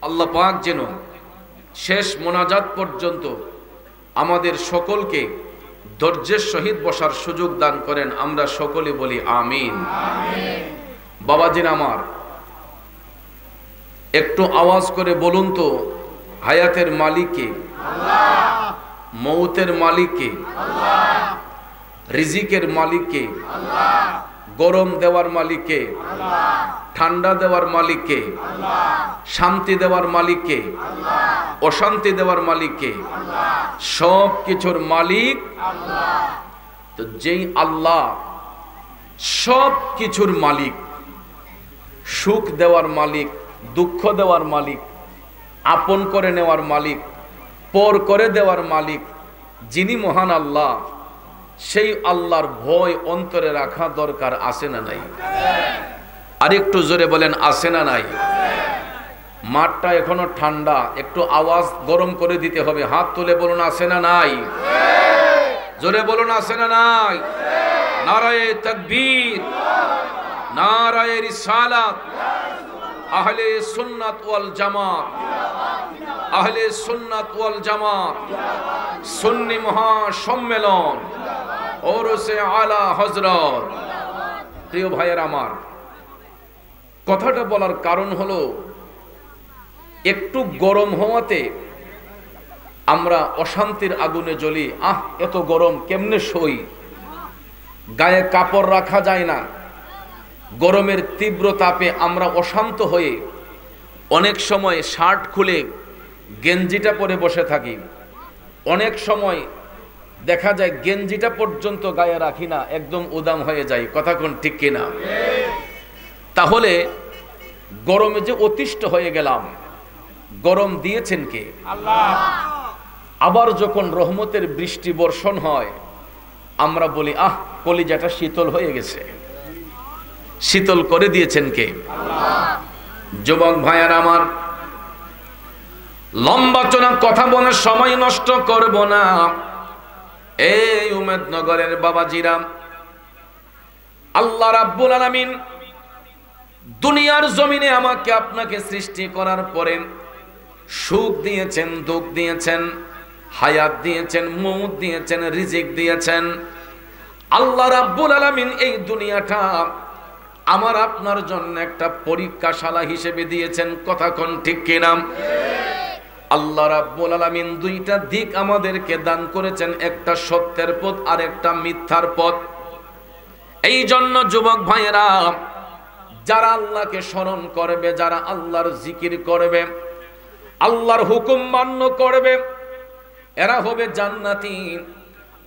আল্লাহ পাক যেন শেষ মোনাজাত পর্যন্ত আমাদের সকলকে ধৈর্যের সহিত বসার সুযোগ দান করেন। আমরা সকলে বলি আমিন। বাবাজির আমার, একটু আওয়াজ করে বলুন তো, হায়াতের মালিক কে? আল্লাহ। মৌতের মালিক কে? আল্লাহ। রিজিকের মালিক কে? আল্লাহ। গরম দেওয়ার মালিক কে? আল্লাহ। ঠান্ডা দেওয়ার মালিক কে? আল্লাহ। শান্তি দেওয়ার মালিক কে? আল্লাহ। অশান্তি দেওয়ার মালিক কে? আল্লাহ। সব কিছুর মালিক আল্লাহ। তো যেই আল্লাহ সব কিছুর মালিক, সুখ দেওয়ার মালিক, দুঃখ দেওয়ার মালিক, আপন করে নেওয়ার মালিক, পর করে দেওয়ার মালিক, যিনি মহান আল্লাহ, সেই আল্লাহর ভয় অন্তরে রাখা দরকার, আছে না নাই? আর একটু জোরে বলেন, আছে না নাই? মাঠটা এখনো ঠান্ডা, একটু আওয়াজ গরম করে দিতে হবে। হাত তুলে বলুন, আছে না নাই? জোরে বলুন, আছে না নাই? নারায়ে তাকবীর, নারায়ে রিসালাত। আহলে সুন্নাত ওয়াল জামাত, আহলে সুন্নাত ওয়াল জামাত সুন্নি মহাসম্মেলন ওরসে আলা হযরত। প্রিয় ভাইয়ের আমার, কথাটা বলার কারণ হলো একটু গরম হওয়াতে আমরা অশান্তির আগুনে জ্বলি। এত গরম কেমনে সই, গায়ে কাপড় রাখা যায় না। গরমের তীব্র তাপে আমরা অশান্ত হয়ে অনেক সময় শার্ট খুলে গেঞ্জিটা পরে বসে থাকি। অনেক সময় দেখা যায় গেঞ্জিটা পর্যন্ত গায়ে রাখি না, একদম উদাম হয়ে যায়। কথা কোন ঠিক কিনা? তাহলে গরমে যে অতিষ্ঠ হয়ে গেলাম, গরম দিয়েছেন কে? আল্লাহ। আবার যখন রহমতের বৃষ্টি বর্ষণ হয়, আমরা বলি কলিজাটা শীতল হয়ে গেছে। শীতল করে দিয়েছেন কে? আল্লাহ। যুবক ভাইয়ার আমার, লম্বা চড়া কথা বলে সময় নষ্ট করব না। এই উমেদনগরের বাবাজিরা, আল্লাহ রাব্বুল আলামিন দুনিয়ার জমিনে আমাকে আপনাকে সৃষ্টি করার পরে সুখ দিয়েছেন, দুঃখ দিয়েছেন, হায়াত দিয়েছেন, মউত দিয়েছেন, রিজিক দিয়েছেন। আল্লাহ রাব্বুল আলামিন এই দুনিয়াটা আমার আপনার জন্য একটা পরীক্ষাশালা হিসেবে দিয়েছেন। কথা কোন ঠিক কিনা? আল্লাহ রাব্বুল আলামিন দুইটা দিক আমাদেরকে দান করেছেন, একটা সত্যের পথ আর একটা মিথ্যার পথ। এই জন্য যুবক ভাইয়েরা, যারা আল্লাহকে স্মরণ করবে, যারা আল্লাহর জিকির করবে, আল্লাহর হুকুম মান্য করবে, এরা হবে জান্নাতি।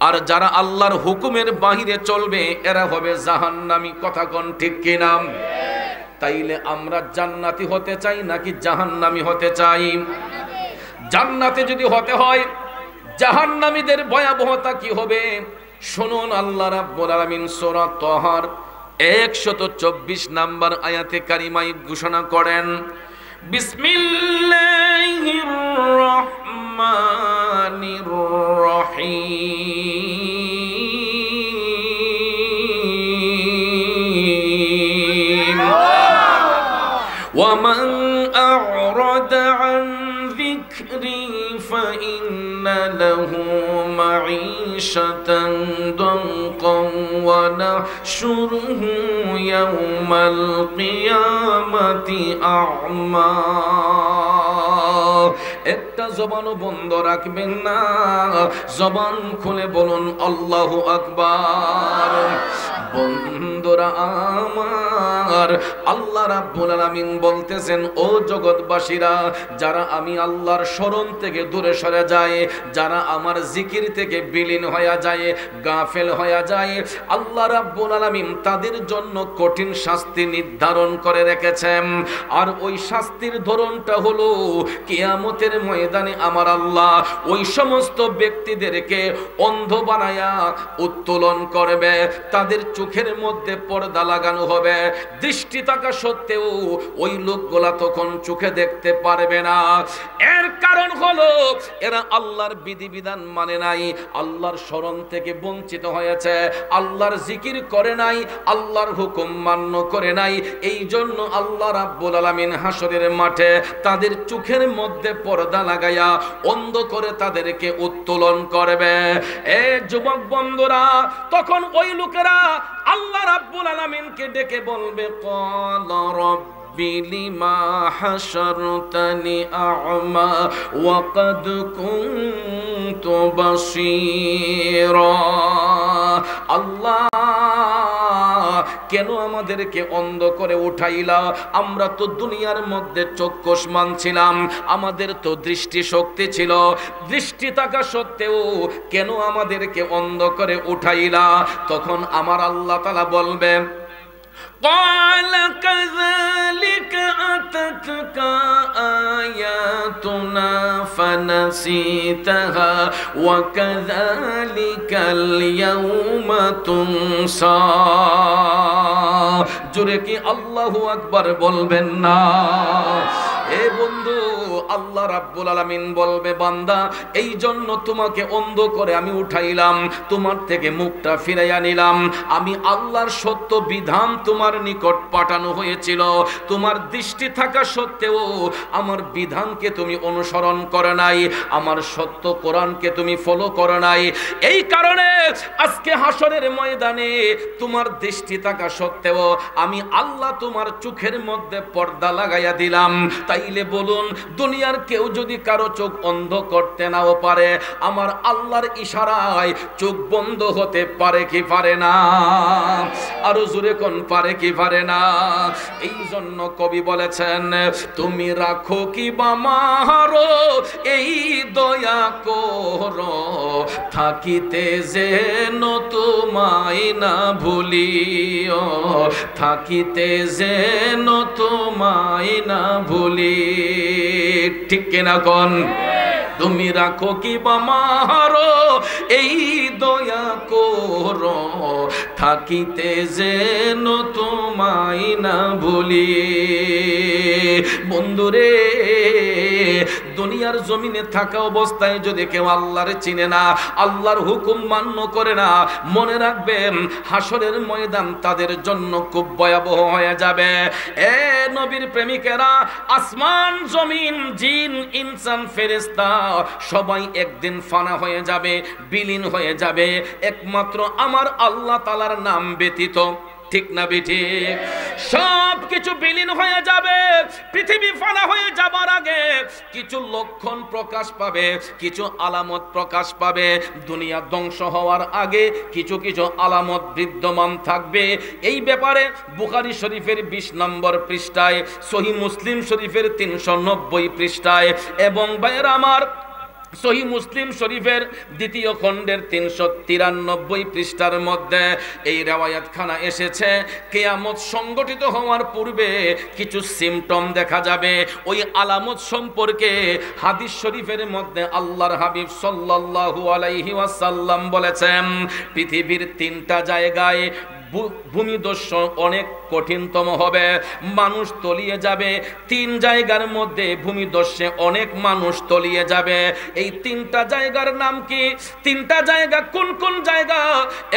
আর যারা আল্লাহর হুকুমের বাহিরে চলবে, এরা হবে জাহান্নামী। কথা কোন ঠিক কিনা? তাইলে আমরা জান্নাতি হতে চাই নাকি জাহান্নামী হতে চাই? জান্নাতে যদি হতে হয়, জাহান্নামীদের ভয়াবহতা কি হবে শুনুন। আল্লাহ রাব্বুল আলামিন সূরা তাহার 124 নম্বর আয়াতে কারিমায় ঘোষণা করেন, বিসমিল্লাহির রহমানির রহিম। ওয়ামান আ'রাদা আন যিকরি ফাইন্না লাহু মাঈশাতান দানকান ওয়া নাহশুরুহু ইয়াওমাল কিয়ামাতি আ'মা। একটা জবানও বন্ধ রাখবেন না, জবান খুলে বলুন আল্লাহু আকবার। বন্ধুরা আমার, আল্লাহ রাব্বুল আলামিন বলতেছেন, ও জগৎবাসীরা, যারা আমি আল্লাহর স্মরণ থেকে দূরে সরে যায়, যারা আমার জিকির থেকে বিলীন হয়ে যায়, গাফেল হয়ে যায়, আল্লাহ রাব্বুল আলামিন তাদের জন্য কঠিন শাস্তি নির্ধারণ করে রেখেছেন। আর ওই শাস্তির ধরনটা হলো কিয়ামতের হাসরের ময়দানে আমার আল্লাহ ওই সমস্ত ব্যক্তিদেরকে অন্ধ বানায়া উত্তোলন করবে, তাদের চোখের মধ্যে পর্দা লাগানো হবে, দৃষ্টি থাকা সত্ত্বেও ওই লোকগুলা তখন চোখে দেখতে পারবে না। এর কারণ হলো এরা আল্লাহর বিধিবিধান মানে নাই, আল্লাহর স্মরণ থেকে বঞ্চিত হয়েছে, আল্লাহর জিকির করে নাই, আল্লাহর হুকুম মান্য করে নাই। এই জন্য আল্লাহ রাব্বুল আলামিন হাসরের মাঠে তাদের চোখের মধ্যে পর্দা লাগাইয়া অন্ধ করে তাদেরকে উত্তোলন করবে। এ যুবক বন্ধুরা, তখন ওই লোকেরা আল্লাহ রাব্বুল আলামিনকে ডেকে বলবে, ক্বালা রাব্বি লিমা হাশারতানি আ'মা ওয়া ক্বাদ কুনতু বাসীরা। আল্লাহ, কেন আমাদেরকে অন্ধ করে উঠাইলা? আমরা তো দুনিয়ার মধ্যে চক্ষুষ্মান ছিলাম, আমাদের তো দৃষ্টি শক্তি ছিল, দৃষ্টি থাকা সত্ত্বেও কেন আমাদেরকে অন্ধ করে উঠাইলা? তখন আমার আল্লাহ তাআলা বলবে, قال كذلك أتتك آياتنا فنسيتها وكذلك اليوم تنسى। জোরে কি আল্লাহু আকবার বলবেন না? এ বন্ধু, আল্লাহ রাব্বুল আলামিন বলবে, বান্দা, এই জন্য তোমাকে অন্ধ করে আমি উঠাইলাম, তোমার থেকে মুখটা ফিরাইয়া নিলাম। আমি আল্লাহর সত্য বিধান তোমার নিকট পাঠানো হয়েছিল, তোমার দৃষ্টি থাকা সত্ত্বেও আমার বিধানকে তুমি অনুসরণ করো নাই, আমার সত্য কোরআনকে তুমি ফলো করো নাই। এই কারণে আজকে হাসরের ময়দানে তোমার দৃষ্টি থাকা সত্ত্বেও আমি আল্লাহ তোমার চোখের মধ্যে পর্দা লাগাইয়া দিলাম। তাইলে বলুন, দুনিয়ার কেউ যদি কারো চোখ অন্ধ করতে নাও পারে, আমার আল্লাহর ইশারায় চোখ বন্ধ হতে পারে কি পারে না? আরো জোরে কোন পারে কি পারে না? এই জন্য কবি বলেছেন, তুমি রাখো কি বা মারো এই দয়া করো, থাকিতে যেন তোমায় না ভুলিও, থাকিতে যেন তোমায় না ভুলি। ঠিক কিনা কোন? তুমি রাখো কি বা মারো এই দয়া করো, থাকিতে যেন তোমায় না ভুলি। বন্ধুরে, দুনিয়ার জমিনে থাকা অবস্থায় যদি কেউ আল্লাহর চিনে না, আল্লাহর হুকুম মান্য করে না, মনে রাখবেন হাসরের ময়দান তাদের জন্য খুব ভয়াবহ হয়ে যাবে। এ নবীর প্রেমিকেরা, আসমান জমিন জিন ইনসান ফেরেশতা সবাই একদিন ফানা হয়ে যাবে, বিলীন হয়ে যাবে, একমাত্র আমার আল্লাহ তাআলার নাম ব্যতীত। ঠিক না বেঠিক? সব কিছু বিলীন হয়ে যাবে। পৃথিবী ফানা হয়ে যাবার আগে কিছু লক্ষণ প্রকাশ পাবে, কিছু আলামত প্রকাশ পাবে। দুনিয়া ধ্বংস হওয়ার আগে কিছু কিছু আলামত বিদ্যমান থাকবে। এই ব্যাপারে বুখারী শরীফের 20 নম্বর পৃষ্ঠায়, সহিহ মুসলিম শরীফের 390 পৃষ্ঠায় এবং ভাইয়েরা আমার সহিহ মুসলিম শরীফের 2য় খণ্ডের 393 পৃষ্ঠার মধ্যে এই রিওয়ায়াতখানা এসেছে। কিয়ামত সংগঠিত হওয়ার পূর্বে কিছু সিম্পটম দেখা যাবে। ওই আলামত সম্পর্কে হাদিস শরীফের মধ্যে আল্লাহর হাবিব সাল্লাল্লাহু আলাইহি ওয়াসাল্লাম বলেছেন, পৃথিবীর 3টা জায়গায় ভূমিদস্য অনেক কঠিনতম হবে, মানুষ তলিয়ে যাবে। 3 জায়গার মধ্যে ভূমিদস্যে অনেক মানুষ তলিয়ে যাবে। এই 3টা জায়গার নাম কি? 3টা জায়গা কোন কোন জায়গা?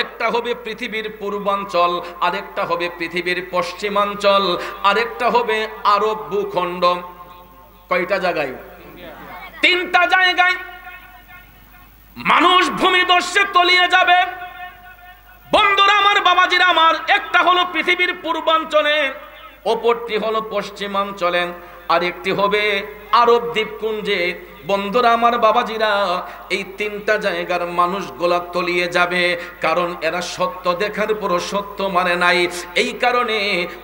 একটা হবে পৃথিবীর পূর্বাঞ্চল, আরেকটা হবে পৃথিবীর পশ্চিমাঞ্চল, আরেকটা হবে আরব ভূখণ্ড। কয়টা জায়গায়? 3টা জায়গায় মানুষ ভূমিদস্যে তলিয়ে যাবে। বন্ধুরা আমার, বাবাজিরা আমার, একটা হলো পৃথিবীর পূর্বাঞ্চলে, অপরটি হলো পশ্চিমাঞ্চলে, আর একটি হবে আরব দ্বীপপুঞ্জে। বন্ধুরা আমার, বাবাজিরা, এই 3টা জায়গার মানুষগুলা তলিয়ে যাবে, কারণ এরা সত্য দেখার পরও সত্য মানে নাই। এই কারণে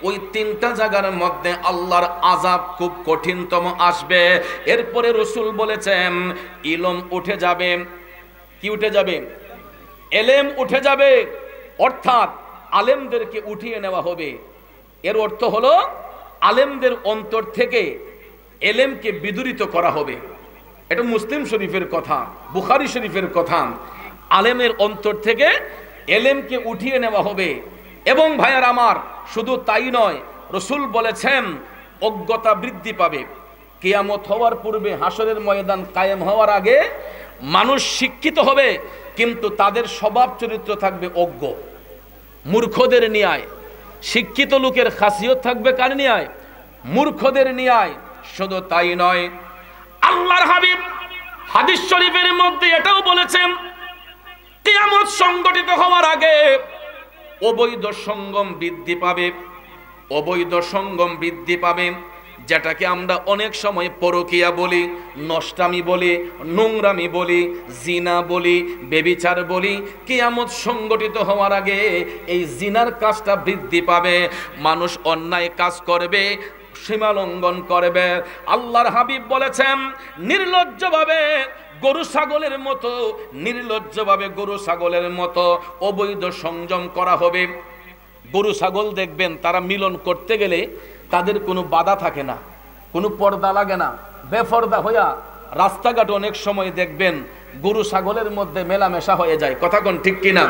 ওই 3টা জায়গার মধ্যে আল্লাহর আযাব খুব কঠিনতম আসবে। এরপরে রাসূল বলেছেন, ইলম উঠে যাবে। কি উঠে যাবে? এলেম উঠে যাবে, অর্থাৎ আলেমদেরকে উঠিয়ে নেওয়া হবে। এর অর্থ হলো আলেমদের অন্তর থেকে এলেমকে বিদূরিত করা হবে। এটা মুসলিম শরীফের কথা, বুখারী শরীফের কথা। আলেমের অন্তর থেকে এলেমকে উঠিয়ে নেওয়া হবে। এবং ভাইয়ার আমার, শুধু তাই নয়, রসুল বলেছেন অজ্ঞতা বৃদ্ধি পাবে। কিয়ামত হওয়ার পূর্বে, হাসরের ময়দান কায়েম হওয়ার আগে মানুষ শিক্ষিত হবে, কিন্তু তাদের স্বভাব চরিত্র থাকবে অজ্ঞ, মূর্খদের ন্যায়। শিক্ষিত লোকের খাসিয়ত থাকবে কার ন্যায়? মূর্খদের ন্যায়। শুধু তাই নয়, আল্লাহর হাবিব হাদিস শরীফের মধ্যে এটাও বলেছেন, কিয়ামত সংগঠিত হওয়ার আগে অবৈধ সঙ্গম বৃদ্ধি পাবে। অবৈধ সঙ্গম বৃদ্ধি পাবে, যেটাকে আমরা অনেক সময় পরকিয়া বলি, নষ্টামি বলি, নোংরামি বলি, জিনা বলি, বেবিচার বলি। কিয়ামত সংগঠিত হওয়ার আগে এই জিনার কাজটা বৃদ্ধি পাবে। মানুষ অন্যায় কাজ করবে, সীমা লঙ্ঘন করবে। আল্লাহর হাবিব বলেছেন নির্লজ্জভাবে গরু ছাগলের মতো, নির্লজ্জভাবে গরু ছাগলের মতো অবৈধ সংযম করা হবে। গরু ছাগল দেখবেন তারা মিলন করতে গেলে তাদের কোনো বাধা থাকে না, কোনো পর্দা লাগে না, বেপর্দা হইয়া রাস্তাঘাট অনেক সময় দেখবেন গরু ছাগলের মধ্যে মেলামেশা হয়ে যায়। কথা কোন ঠিক কিনা?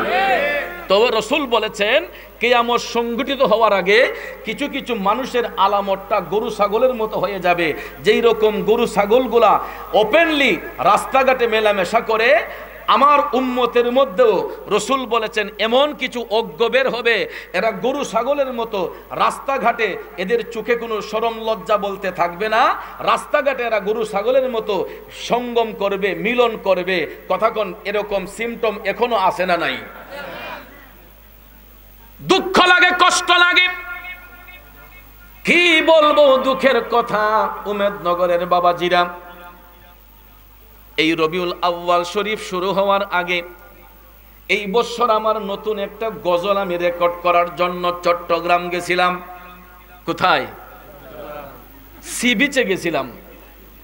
তবে রসুল বলেছেন কিয়ামত সংগঠিত হওয়ার আগে কিছু কিছু মানুষের আলামতটা গরু ছাগলের মতো হয়ে যাবে। যেই রকম গরু ছাগলগুলা ওপেনলি রাস্তাঘাটে মেলামেশা করে, আমার উম্মতের মধ্যেও রসুল বলেছেন এমন কিছু অজ্ঞ বের হবে, এরা গরু ছাগলের মতো রাস্তাঘাটে, এদের চোখে কোনো শরম লজ্জা বলতে থাকবে না। রাস্তাঘাটে এরা গরু ছাগলের মতো সঙ্গম করবে, মিলন করবে। কথাক্ষণ এরকম সিমটম এখনো আসে না নাই? দুঃখ লাগে, কষ্ট লাগে, কি বলবো দুঃখের কথা। উমেদনগরের বাবাজিরা, এই রবিউল আউয়াল শরীফ শুরু হওয়ার আগে এই বছর আমার নতুন একটা গজল আমি রেকর্ড করার জন্য চট্টগ্রাম গেছিলাম। কোথায়? সি বিচে গেছিলাম,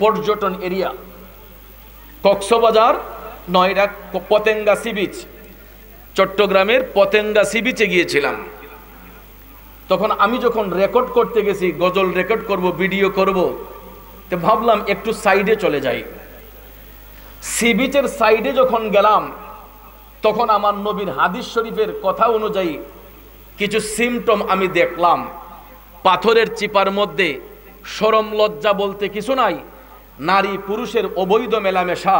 পর্যটন area, Cox's Bazar, Noida, Patenga sea beach. চট্টগ্রামের পতেঙ্গা সি বিচে গিয়েছিলাম। তখন আমি যখন রেকর্ড করতে গেছি, গজল রেকর্ড করব, ভিডিও করব, তো ভাবলাম একটু সাইডে চলে যাই। সি বিচের সাইডে যখন গেলাম, তখন আমার নবীর হাদিস শরীফের কথা অনুযায়ী কিছু সিমটম আমি দেখলাম। পাথরের চিপার মধ্যে শরম লজ্জা বলতে কিছু নাই, নারী পুরুষের অবৈধ মেলামেশা।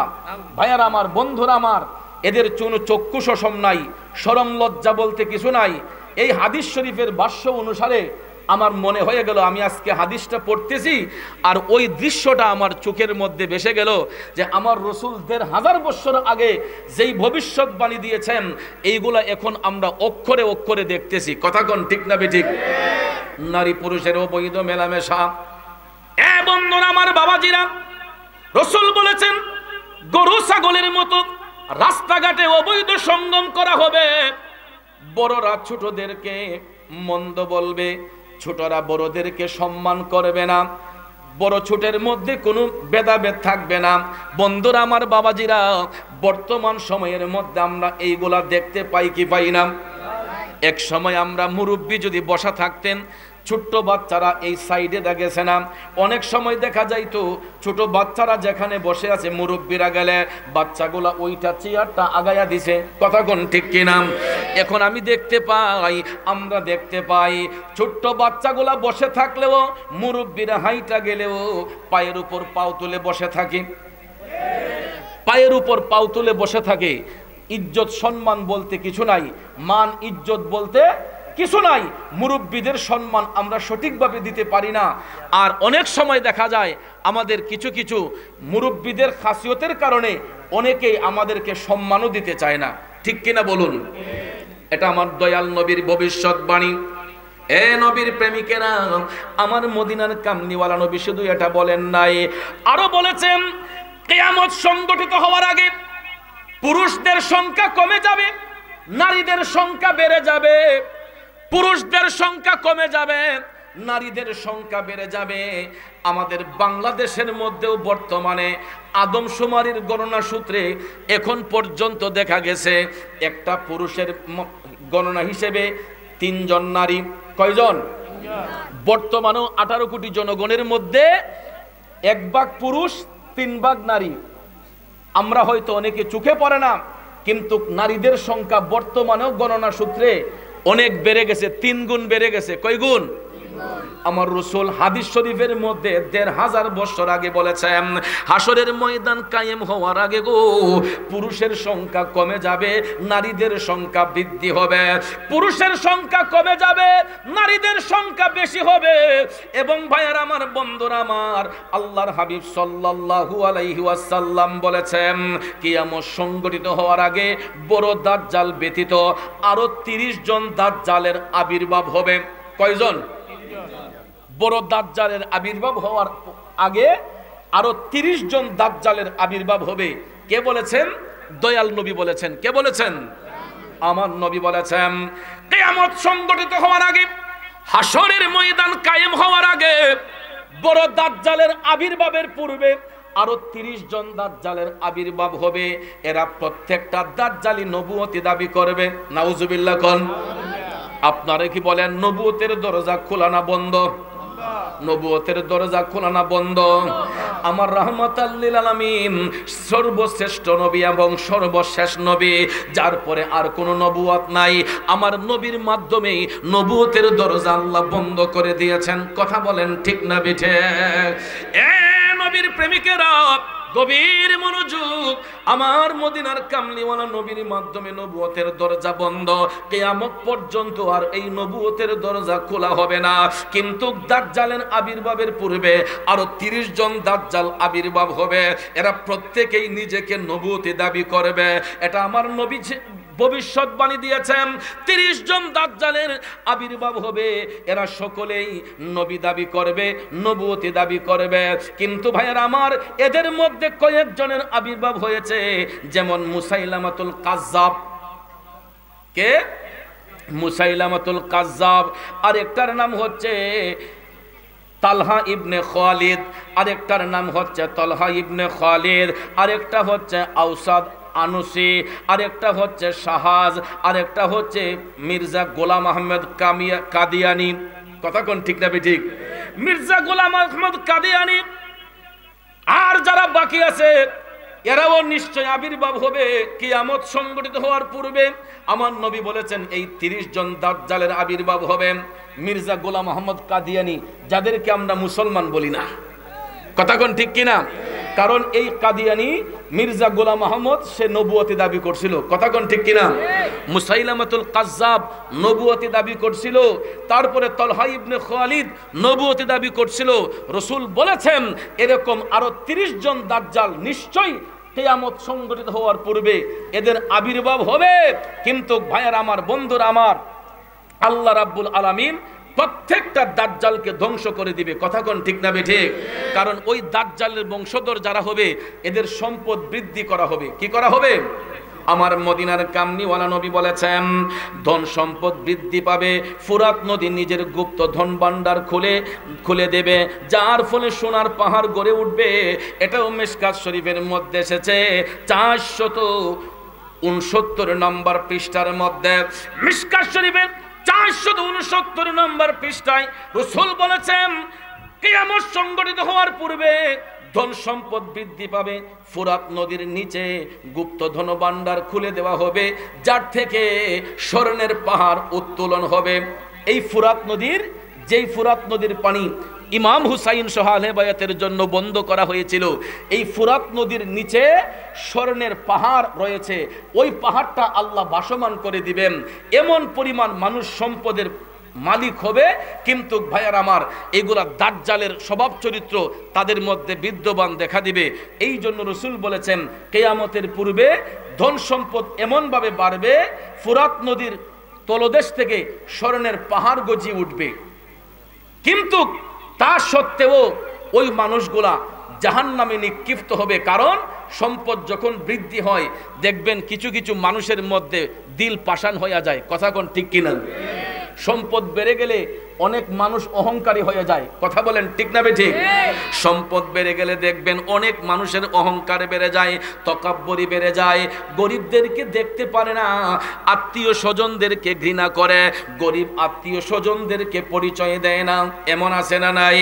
ভাইয়ার আমার, বন্ধুরা আমার, এদের কোনো চক্ষু শোষণ নাই, শরম লজ্জা বলতে কিছু নাই। এই হাদিস শরীফের ভাষ্য অনুসারে আমার মনে হয়ে গেল, আমি আজকে হাদিসটা পড়তেছি আর ওই দৃশ্যটা আমার চোখের মধ্যে ভেসে গেল, যে আমার রসুল ১৫০০ বছর আগে যেই ভবিষ্যৎবাণী দিয়েছেন, এইগুলা এখন আমরা অক্ষরে অক্ষরে দেখতেছি। কথা কোন ঠিক না বেঠিক? নারী পুরুষের অবৈধ মেলামেশা। বন্ধুরা আমার, বাবাজিরা, রসুল বলেছেন গরু ছাগলের মতো রাস্তাঘাটে অবৈধ সঙ্গম করা হবে। বড়রা ছোটদেরকে মন্দ বলবে, ছোটরা বড়দেরকে সম্মান করবে না, বড় ছোটের মধ্যে কোনো ভেদাভেদ থাকবে না। বন্ধুরা আমার, বাবাজিরা, বর্তমান সময়ের মধ্যে আমরা এইগুলা দেখতে পাই কি পাই না? এক সময় আমরা মুরব্বী যদি বসা থাকতেন, ছোট্ট বাচ্চারা এই সাইডে দেখেছে না, অনেক সময় দেখা যাইতো ছোট বাচ্চারা যেখানে বসে আছে, মুরব্বীরা গেলে বাচ্চাগুলা ওইটা চেয়ারটা আগায়া দিছে। কথা কোন ঠিক কিনা? এখন আমি দেখতে পাই, আমরা দেখতে পাই, ছোট্ট বাচ্চাগুলা বসে থাকলেও মুরব্বীরা হাইটা গেলেও পায়ের উপর পাও তুলে বসে থাকে, পায়ের উপর পাও তুলে বসে থাকে। ইজ্জত সম্মান বলতে কিছু নাই, মান ইজ্জত বলতে কিছু নাই। মুরব্বীদের সম্মান আমরা সঠিকভাবে দিতে পারি না। আর অনেক সময় দেখা যায় আমাদের কিছু কিছু মুরব্বীদের খাসিয়তের কারণে অনেকেই আমাদেরকে সম্মানও দিতে চায় না। ঠিক কিনা বলুন? এটা আমার দয়াল নবীর ভবিষ্যৎবাণী। এ নবীর প্রেমিকেরা, আমার মদিনার কামনিওয়ালা নবী শুধু এটা বলেন নাই, আরো বলেছেন কিয়ামত সংগঠিত হওয়ার আগে পুরুষদের সংখ্যা কমে যাবে, নারীদের সংখ্যা বেড়ে যাবে। পুরুষদের সংখ্যা কমে যাবে, নারীদের সংখ্যা বেড়ে যাবে। আমাদের বাংলাদেশের মধ্যেও বর্তমানে আদমশুমারির গণনা সূত্রে এখন পর্যন্ত দেখা গেছে একটা পুরুষের গণনা হিসেবে ৩ জন নারী। কয়জন? বর্তমানেও ১৮ কোটি জনগণের মধ্যে ১ ভাগ পুরুষ, 3 ভাগ নারী। আমরা হয়তো অনেকে চোখে পড়ে না, কিন্তু নারীদের সংখ্যা বর্তমানেও গণনা সূত্রে অনেক বেড়ে গেছে, 3 গুণ বেড়ে গেছে। কয় গুণ? আমার রাসূল হাদিস শরীফের মধ্যে ১৫০০ বছর আগে বলেছেন, হাসরের ময়দান কায়েম হওয়ার আগে গো পুরুষের সংখ্যা কমে যাবে, নারীদের সংখ্যা বৃদ্ধি হবে। পুরুষের সংখ্যা কমে যাবে, নারীদের সংখ্যা বেশি হবে। এবং ভাইয়ার আমার, বন্ধুরা আমার, আল্লাহর হাবিব সাল্লাল্লাহু আলাইহি ওয়াসাল্লাম বলেছেন, কিয়ামত সংগঠিত হওয়ার আগে বড় দাজ্জাল ব্যতীত আরো 30 জন দাজ্জালের আবির্ভাব হবে। কয়জন? বড় দাজ্জালের আবির্ভাব হওয়ার আগে আরো 30 জন দাজ্জালের আবির্ভাব হবে। কে বলেছেন? দয়াল নবী বলেছেন। কে বলেছেন? আমার নবী বলেছেন, কিয়ামত সংগঠিত হওয়ার আগে, হাসরের ময়দান কায়েম হওয়ার আগে, বড় দাজ্জালের আবির্ভাবের পূর্বে আরো 30 জন দাজ্জালের আবির্ভাব হবে। এরা প্রত্যেকটা দাজ্জালি নবুয়তি দাবি করবে। নাউজুবিল্লাহ কোন? আপনারা কি বলেন নবুয়তের দরজা খোলা না বন্ধ? নবুয়তের দরজা খোলা না বন্ধ? আমার রাহমাতাল লিল আলামিন সর্বশ্রেষ্ঠ নবী এবং সর্বশেষ নবী, যার পরে আর কোনো নবুয়ত নাই। আমার নবীর মাধ্যমে নবুয়তের দরজা আল্লাহ বন্ধ করে দিয়েছেন। কথা বলেন ঠিক না বিঠে? এ নবীর প্রেমিকেরা, গভীর মনোযোগ। আমার মদিনার কামলিওয়ালা নবীর মাধ্যমে নবুয়তের দরজা বন্ধ। কিয়ামত পর্যন্ত আর এই নবুয়তের দরজা খোলা হবে না। কিন্তু দাজ্জালের আবির্ভাবের পূর্বে আরো 30 জন দাজ্জাল আবির্ভাব হবে। এরা প্রত্যেকেই নিজেকে নবুয়তি দাবি করবে। এটা আমার নবী ভবিষ্যৎবাণী দিয়েছেন, 30 জন দাজ্জালের আবির্ভাব হবে। এরা সকলেই নবী দাবি করবে, নবুয়তি দাবি করবে। কিন্তু ভাইয়েরা আমার, এদের মধ্যে কয়েকজনের আবির্ভাব হয়েছে, যেমন মুসাইলামাতুল কাজ্জাব। কে? মুসাইলামাতুল কাজ্জাব। আরেকটার নাম হচ্ছে তালহা ইবনে খালিদ, আরেকটার নাম হচ্ছে তালহা ইবনে খালিদ, আরেকটা হচ্ছে আওসাদ আনুসি, আরেকটা হচ্ছে শাহাজ, আরেকটা হচ্ছে মির্জা গোলাম আহমেদ কাদিয়ানি। কথা কোন ঠিক না ঠিক? মির্জা গোলাম আহমেদ কাদিয়ানি আর যারা বাকি আছে এরাও নিশ্চয় আবির্ভাব হবে কিয়ামত সংগঠিত হওয়ার পূর্বে। আমার নবী বলেছেন এই 30 জন দাজ্জালের আবির্ভাব হবে। মির্জা গোলাম আহমদ কাদিয়ানি, যাদেরকে আমরা মুসলমান বলি না। কথা কোন ঠিক কিনা? কারণ এই কাদিয়ানি মির্জা গোলাম আহমদ, সে নবুয়তি দাবি করছিল। কথা কোন ঠিক কিনা? মুসাইলামাতুল কাজ্জাব নবুয়তি দাবি করছিল। তারপরে তালহা ইবনে খালিদ নবুয়তি দাবি করছিল। রাসূল বলেছেন এরকম আরো 30 জন দাজ্জাল নিশ্চয়ই কিয়ামত সংগঠিত হওয়ার পূর্বে এদের আবির্ভাব হবে। কিন্তু ভাইয়ের আমার, বন্ধুরা আমার, আল্লাহ রাব্বুল আলামিন প্রত্যেকটা দাজ্জালকে ধ্বংস করে দিবে। কথা কোন ঠিক না ঠিক? কারণ ওই দাজ্জালের বংশধর যারা হবে এদের সম্পদ বৃদ্ধি করা হবে। কি করা হবে? আমার মদিনার কামনিওয়ালা নবী বলেছেন ধন সম্পদ বৃদ্ধি পাবে। ফুরাত নদী নিজের গুপ্ত ধন ভান্ডার খুলে দেবে, যার ফলে সোনার পাহাড় গড়ে উঠবে। এটাও মিশকাত শরীফের মধ্যে এসেছে 469 নম্বর পৃষ্ঠার মধ্যে। মিশকাত শরীফের 469 নম্বর পৃষ্ঠায় রাসূল বলেছেন কিয়ামত সংগঠিত হওয়ার পূর্বে ধন সম্পদ বৃদ্ধি পাবে। ফুরাত নদীর নিচে গুপ্ত ধন ভান্ডার খুলে দেওয়া হবে, যার থেকে স্বর্ণের পাহাড় উত্তোলন হবে। এই ফুরাত নদীর, যেই ফুরাত নদীর পানি ইমাম হুসাইন সহ আহলে বায়াতের জন্য বন্ধ করা হয়েছিল, এই ফুরাত নদীর নিচে স্বর্ণের পাহাড় রয়েছে। ওই পাহাড়টা আল্লাহ ভাসমান করে দিবেন। এমন পরিমাণ মানুষ সম্পদের মালিক হবে। কিন্তু ভাইয়ার আমার, এগুলা দাজ্জালের স্বভাব চরিত্র তাদের মধ্যে বিদ্যমান দেখা দিবে। এই জন্য রাসূল বলেছেন কিয়ামতের পূর্বে ধন সম্পদ এমনভাবে বাড়বে, ফুরাত নদীর তলদেশ থেকে স্বর্ণের পাহাড় গজিয়ে উঠবে। কিন্তু তা সত্ত্বেও ওই মানুষগুলা জাহান্নামে নিক্ষিপ্ত হবে। কারণ সম্পদ যখন বৃদ্ধি হয়, দেখবেন কিছু কিছু মানুষের মধ্যে দিল পাষাণ হয়ে যায়। কথা কোন ঠিক কিনা? সম্পদ বেড়ে গেলে অনেক মানুষ অহংকারী হয়ে যায়। কথা বলেন ঠিক না ঠিক? সম্পদ বেড়ে গেলে দেখবেন অনেক মানুষের অহংকার বেড়ে যায়, তকাব্বুরি বেড়ে যায়। গরিবদেরকে দেখতে পারে না, আত্মীয় স্বজনদেরকে ঘৃণা করে, গরিব আত্মীয় স্বজনদেরকে পরিচয় দেয় না। এমন আছে না নাই?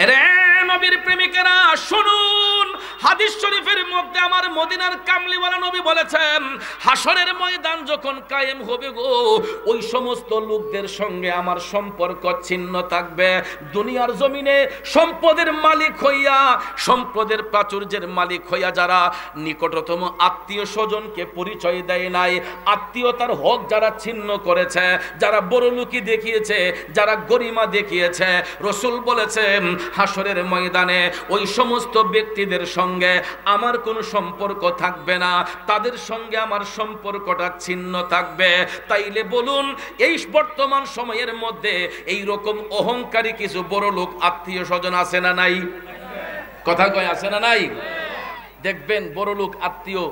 রে নবীর প্রেমিকেরা শুনুন, হাদিস শরীফের মধ্যে আমার মদিনার কামলিওয়ালা নবী বলেছেন, হাসরের ময়দান যখন কায়েম হবে গো, ওই সমস্ত লোকদের সঙ্গে আমার সম্পর্ক ছিন্ন থাকবে। দুনিয়ার জমিনে সম্পদের মালিক হইয়া, সম্পদের প্রাচুর্যের মালিক হইয়া যারা নিকটতম আত্মীয় স্বজনকে পরিচয় দেয় নাই, আত্মীয়তার হক যারা ছিন্ন করেছে, যারা বড়লোকি দেখিয়েছে, যারা গরিমা দেখিয়েছে, রাসূল বলেছেন হাসরের ময়দানে ওই সমস্ত ব্যক্তিদের সঙ্গে আমার কোনো সম্পর্ক থাকবে না, তাদের সঙ্গে আমার সম্পর্কটা ছিন্ন থাকবে। তাইলে বলুন, এই বর্তমান সময়ের মধ্যে এই রকম অহংকারী কিছু বড় লোক আত্মীয় স্বজন আছে না নাই? কথা কয় আছে না নাই? দেখবেন বড় লোক আত্মীয়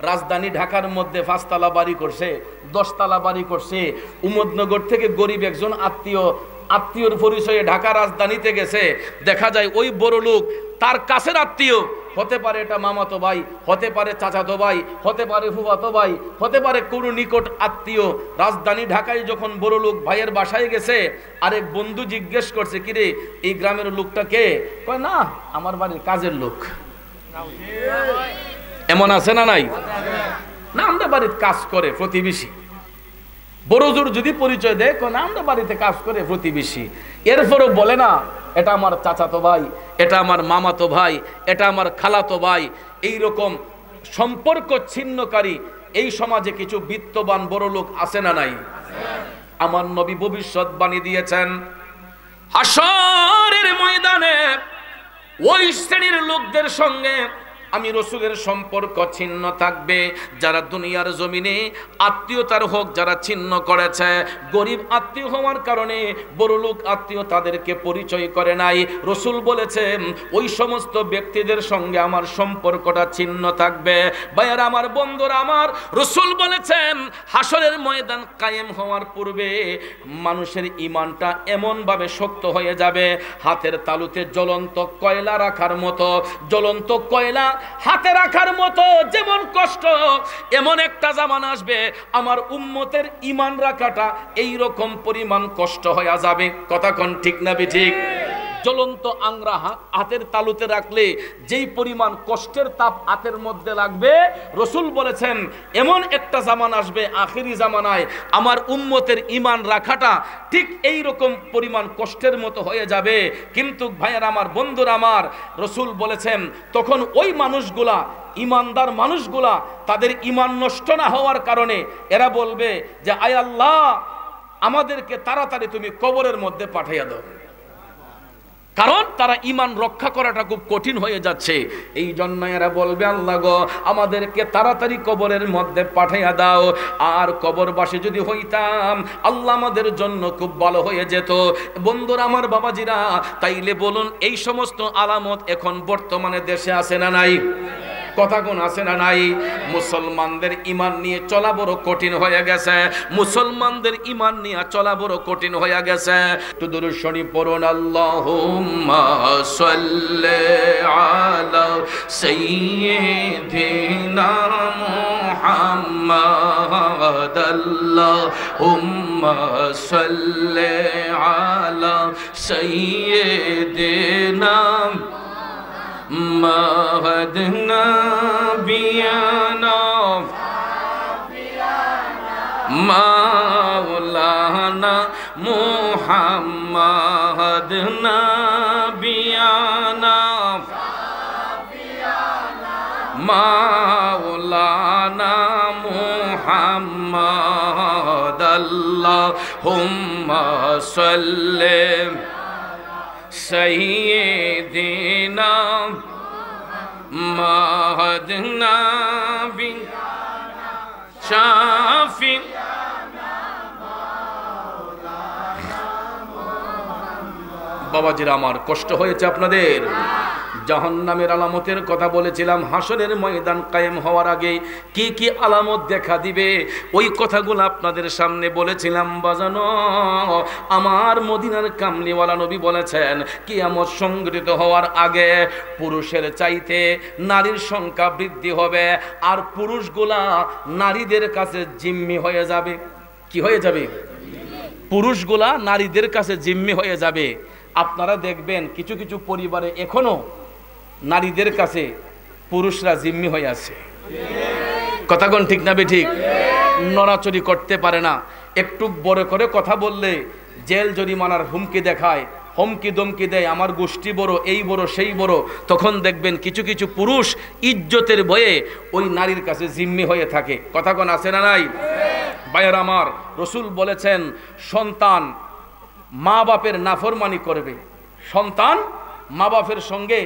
রাজধানী ঢাকার মধ্যে 5 তলা বাড়ি করছে, 10 তলা বাড়ি করছে। উমদনগর থেকে গরিব একজন আত্মীয়র পরিচয়ে ঢাকা রাজধানীতে গেছে, দেখা যায় ওই বড় লোক তার কাছের আত্মীয়, হতে পারে এটা মামাতো ভাই, হতে পারে চাচাতো ভাই, হতে পারে ফুফাতো ভাই, হতে পারে কোনো নিকট আত্মীয়। রাজধানী ঢাকায় যখন বড় লোক ভাইয়ের বাসায় গেছে, আরেক বন্ধু জিজ্ঞেস করছে, কিরে এই গ্রামের লোকটা কে? কয় না, আমার বাড়ির কাজের লোক। এমন আছে না নাই? না, আমরা বাড়ির কাজ করে প্রতিবেশী। বড়জোর যদি পরিচয় দেয়, না আমরা বাড়িতে কাজ করে প্রতিবেশী। এরপরও বলে না এটা আমার চাচাতো ভাই, এটা আমার মামাতো ভাই, এটা আমার খালাতো ভাই। এইরকম সম্পর্ক ছিন্নকারী এই সমাজে কিছু বিত্তবান বড় লোক আছে না নাই? আমার নবী ভবিষ্যৎবাণী দিয়েছেন, হাসরের ময়দানে ওই শ্রেণীর লোকদের সঙ্গে আমি রাসূলের সম্পর্ক ছিন্ন থাকবে, যারা দুনিয়ার জমিনে আত্মীয়তার হোক যারা ছিন্ন করেছে। গরিব আত্মীয় হওয়ার কারণে বড় লোক আত্মীয় তাদেরকে পরিচয় করে নাই। রাসূল বলেছেন ওই সমস্ত ব্যক্তিদের সঙ্গে আমার সম্পর্কটা ছিন্ন থাকবে। ভাইয়ারা আমার, বন্ধুরা আমার, রাসূল বলেছেন হাসরের ময়দান কায়েম হওয়ার পূর্বে মানুষের ঈমানটা এমনভাবে শক্ত হয়ে যাবে, হাতের তালুতে জ্বলন্ত কয়লা রাখার মতো। জ্বলন্ত কয়লা হাতে রাখার মতো যেমন কষ্ট, এমন একটা জামানা আসবে আমার উম্মতের ঈমান রাখাটা এই রকম পরিমাণ কষ্ট হয়ে যাবে। কথা কোন ঠিক না ঠিক? জ্বলন্ত আংরা হাতের তালুতে রাখলে যেই পরিমাণ কষ্টের তাপ হাতের মধ্যে লাগবে, রাসূল বলেছেন এমন একটা জামানা আসবে আখেরি জামানায় আমার উম্মতের ঈমান রাখাটা ঠিক এই রকম পরিমাণ কষ্টের মতো হয়ে যাবে। কিন্তু ভাইয়েরা আমার, বন্ধুরা আমার, রাসূল বলেছেন তখন ওই মানুষগুলা, ঈমানদার মানুষগুলা, তাদের ঈমান নষ্ট না হওয়ার কারণে এরা বলবে যে আয় আল্লাহ, আমাদেরকে তাড়াতাড়ি তুমি কবরের মধ্যে পাঠাইয়া দাও। কারণ তারা ঈমান রক্ষা করাটা খুব কঠিন হয়ে যাচ্ছে। এই জন্য এরা বলবে আল্লাহ গো, আমাদেরকে তাড়াতাড়ি কবরের মধ্যে পাঠাইয়া দাও। আর কবরবাসী যদি হইতাম, আল্লাহ আমাদের জন্য খুব ভালো হয়ে যেত। বন্ধুরা আমার, বাবাজিরা, তাইলে বলুন এই সমস্ত আলামত এখন বর্তমানে দেশে আছে না নাই? কথা কোন আছে না নাই? মুসলমানদের ঈমান নিয়ে চলা বড় কঠিন হয়ে গেছে। মুসলমানদের ঈমান নিয়ে চলা বড় কঠিন হয়ে গেছে। তো দুরূদ শরীফ পড়ুন, আল্লাহুম্মা সাল্লি আলা সাইয়্যিদিনা মুহাম্মাদ, আল্লাহুম্মা সাল্লি আলা সাইয়্যিদিনা محمد نبينا مولانا محمد نبينا مولانا محمد اللهم صل سيدنا مهدنا بن شافي বাবাজিরা আমার, কষ্ট হয়েছে আপনাদের? জাহান্নামের আলামতের কথা বলেছিলাম। হাসরের ময়দান কায়েম হওয়ার আগে কি কি আলামত দেখা দিবে ওই কথাগুলো আপনাদের সামনে বলেছিলাম। বাজানো আমার মদিনার কামলিওয়ালা নবী বলেছেন কিয়ামত সংঘটিত হওয়ার আগে পুরুষের চাইতে নারীর সংখ্যা বৃদ্ধি হবে, আর পুরুষগুলা নারীদের কাছে জিম্মি হয়ে যাবে। কি হয়ে যাবে? পুরুষগুলা নারীদের কাছে জিম্মি হয়ে যাবে। আপনারা দেখবেন কিছু কিছু পরিবারে এখনো নারীদের কাছে পুরুষরা জিম্মি হয়ে আছে। কথা কোন ঠিক না বেঠিক? নড়াচড়ি করতে পারে না, একটু বড় করে কথা বললে জেল জরিমানার হুমকি দেখায়, হুমকি দমকি দেয়, আমার গোষ্ঠী বড়, এই বড় সেই বড়। তখন দেখবেন কিছু কিছু পুরুষ ইজ্জতের ভয়ে ওই নারীর কাছে জিম্মি হয়ে থাকে। কথা কোন আছে না নাই? ভাইয়ের আমার, রসুল বলেছেন সন্তান মা বাপের নাফরমানি করবে, সন্তান মা বাপের সঙ্গে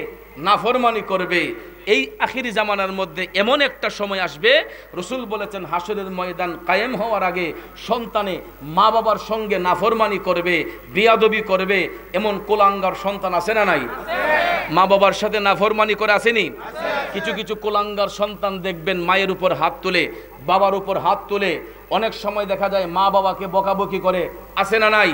নাফরমানি করবে। এই আখিরি জামানার মধ্যে এমন একটা সময় আসবে, রসুল বলেছেন হাসরের ময়দান কায়েম হওয়ার আগে সন্তানে মা বাবার সঙ্গে নাফরমানি করবে, বিয়াদবি করবে। এমন কোলাঙ্গার সন্তান আছে না নাই? মা বাবার সাথে নাফরমানি করে আসেনি? কিছু কিছু কোলাঙ্গার সন্তান দেখবেন মায়ের উপর হাত তুলে, বাবার উপর হাত তুলে। অনেক সময় দেখা যায় মা বাবাকে বকাবকি করে, আছে না নাই?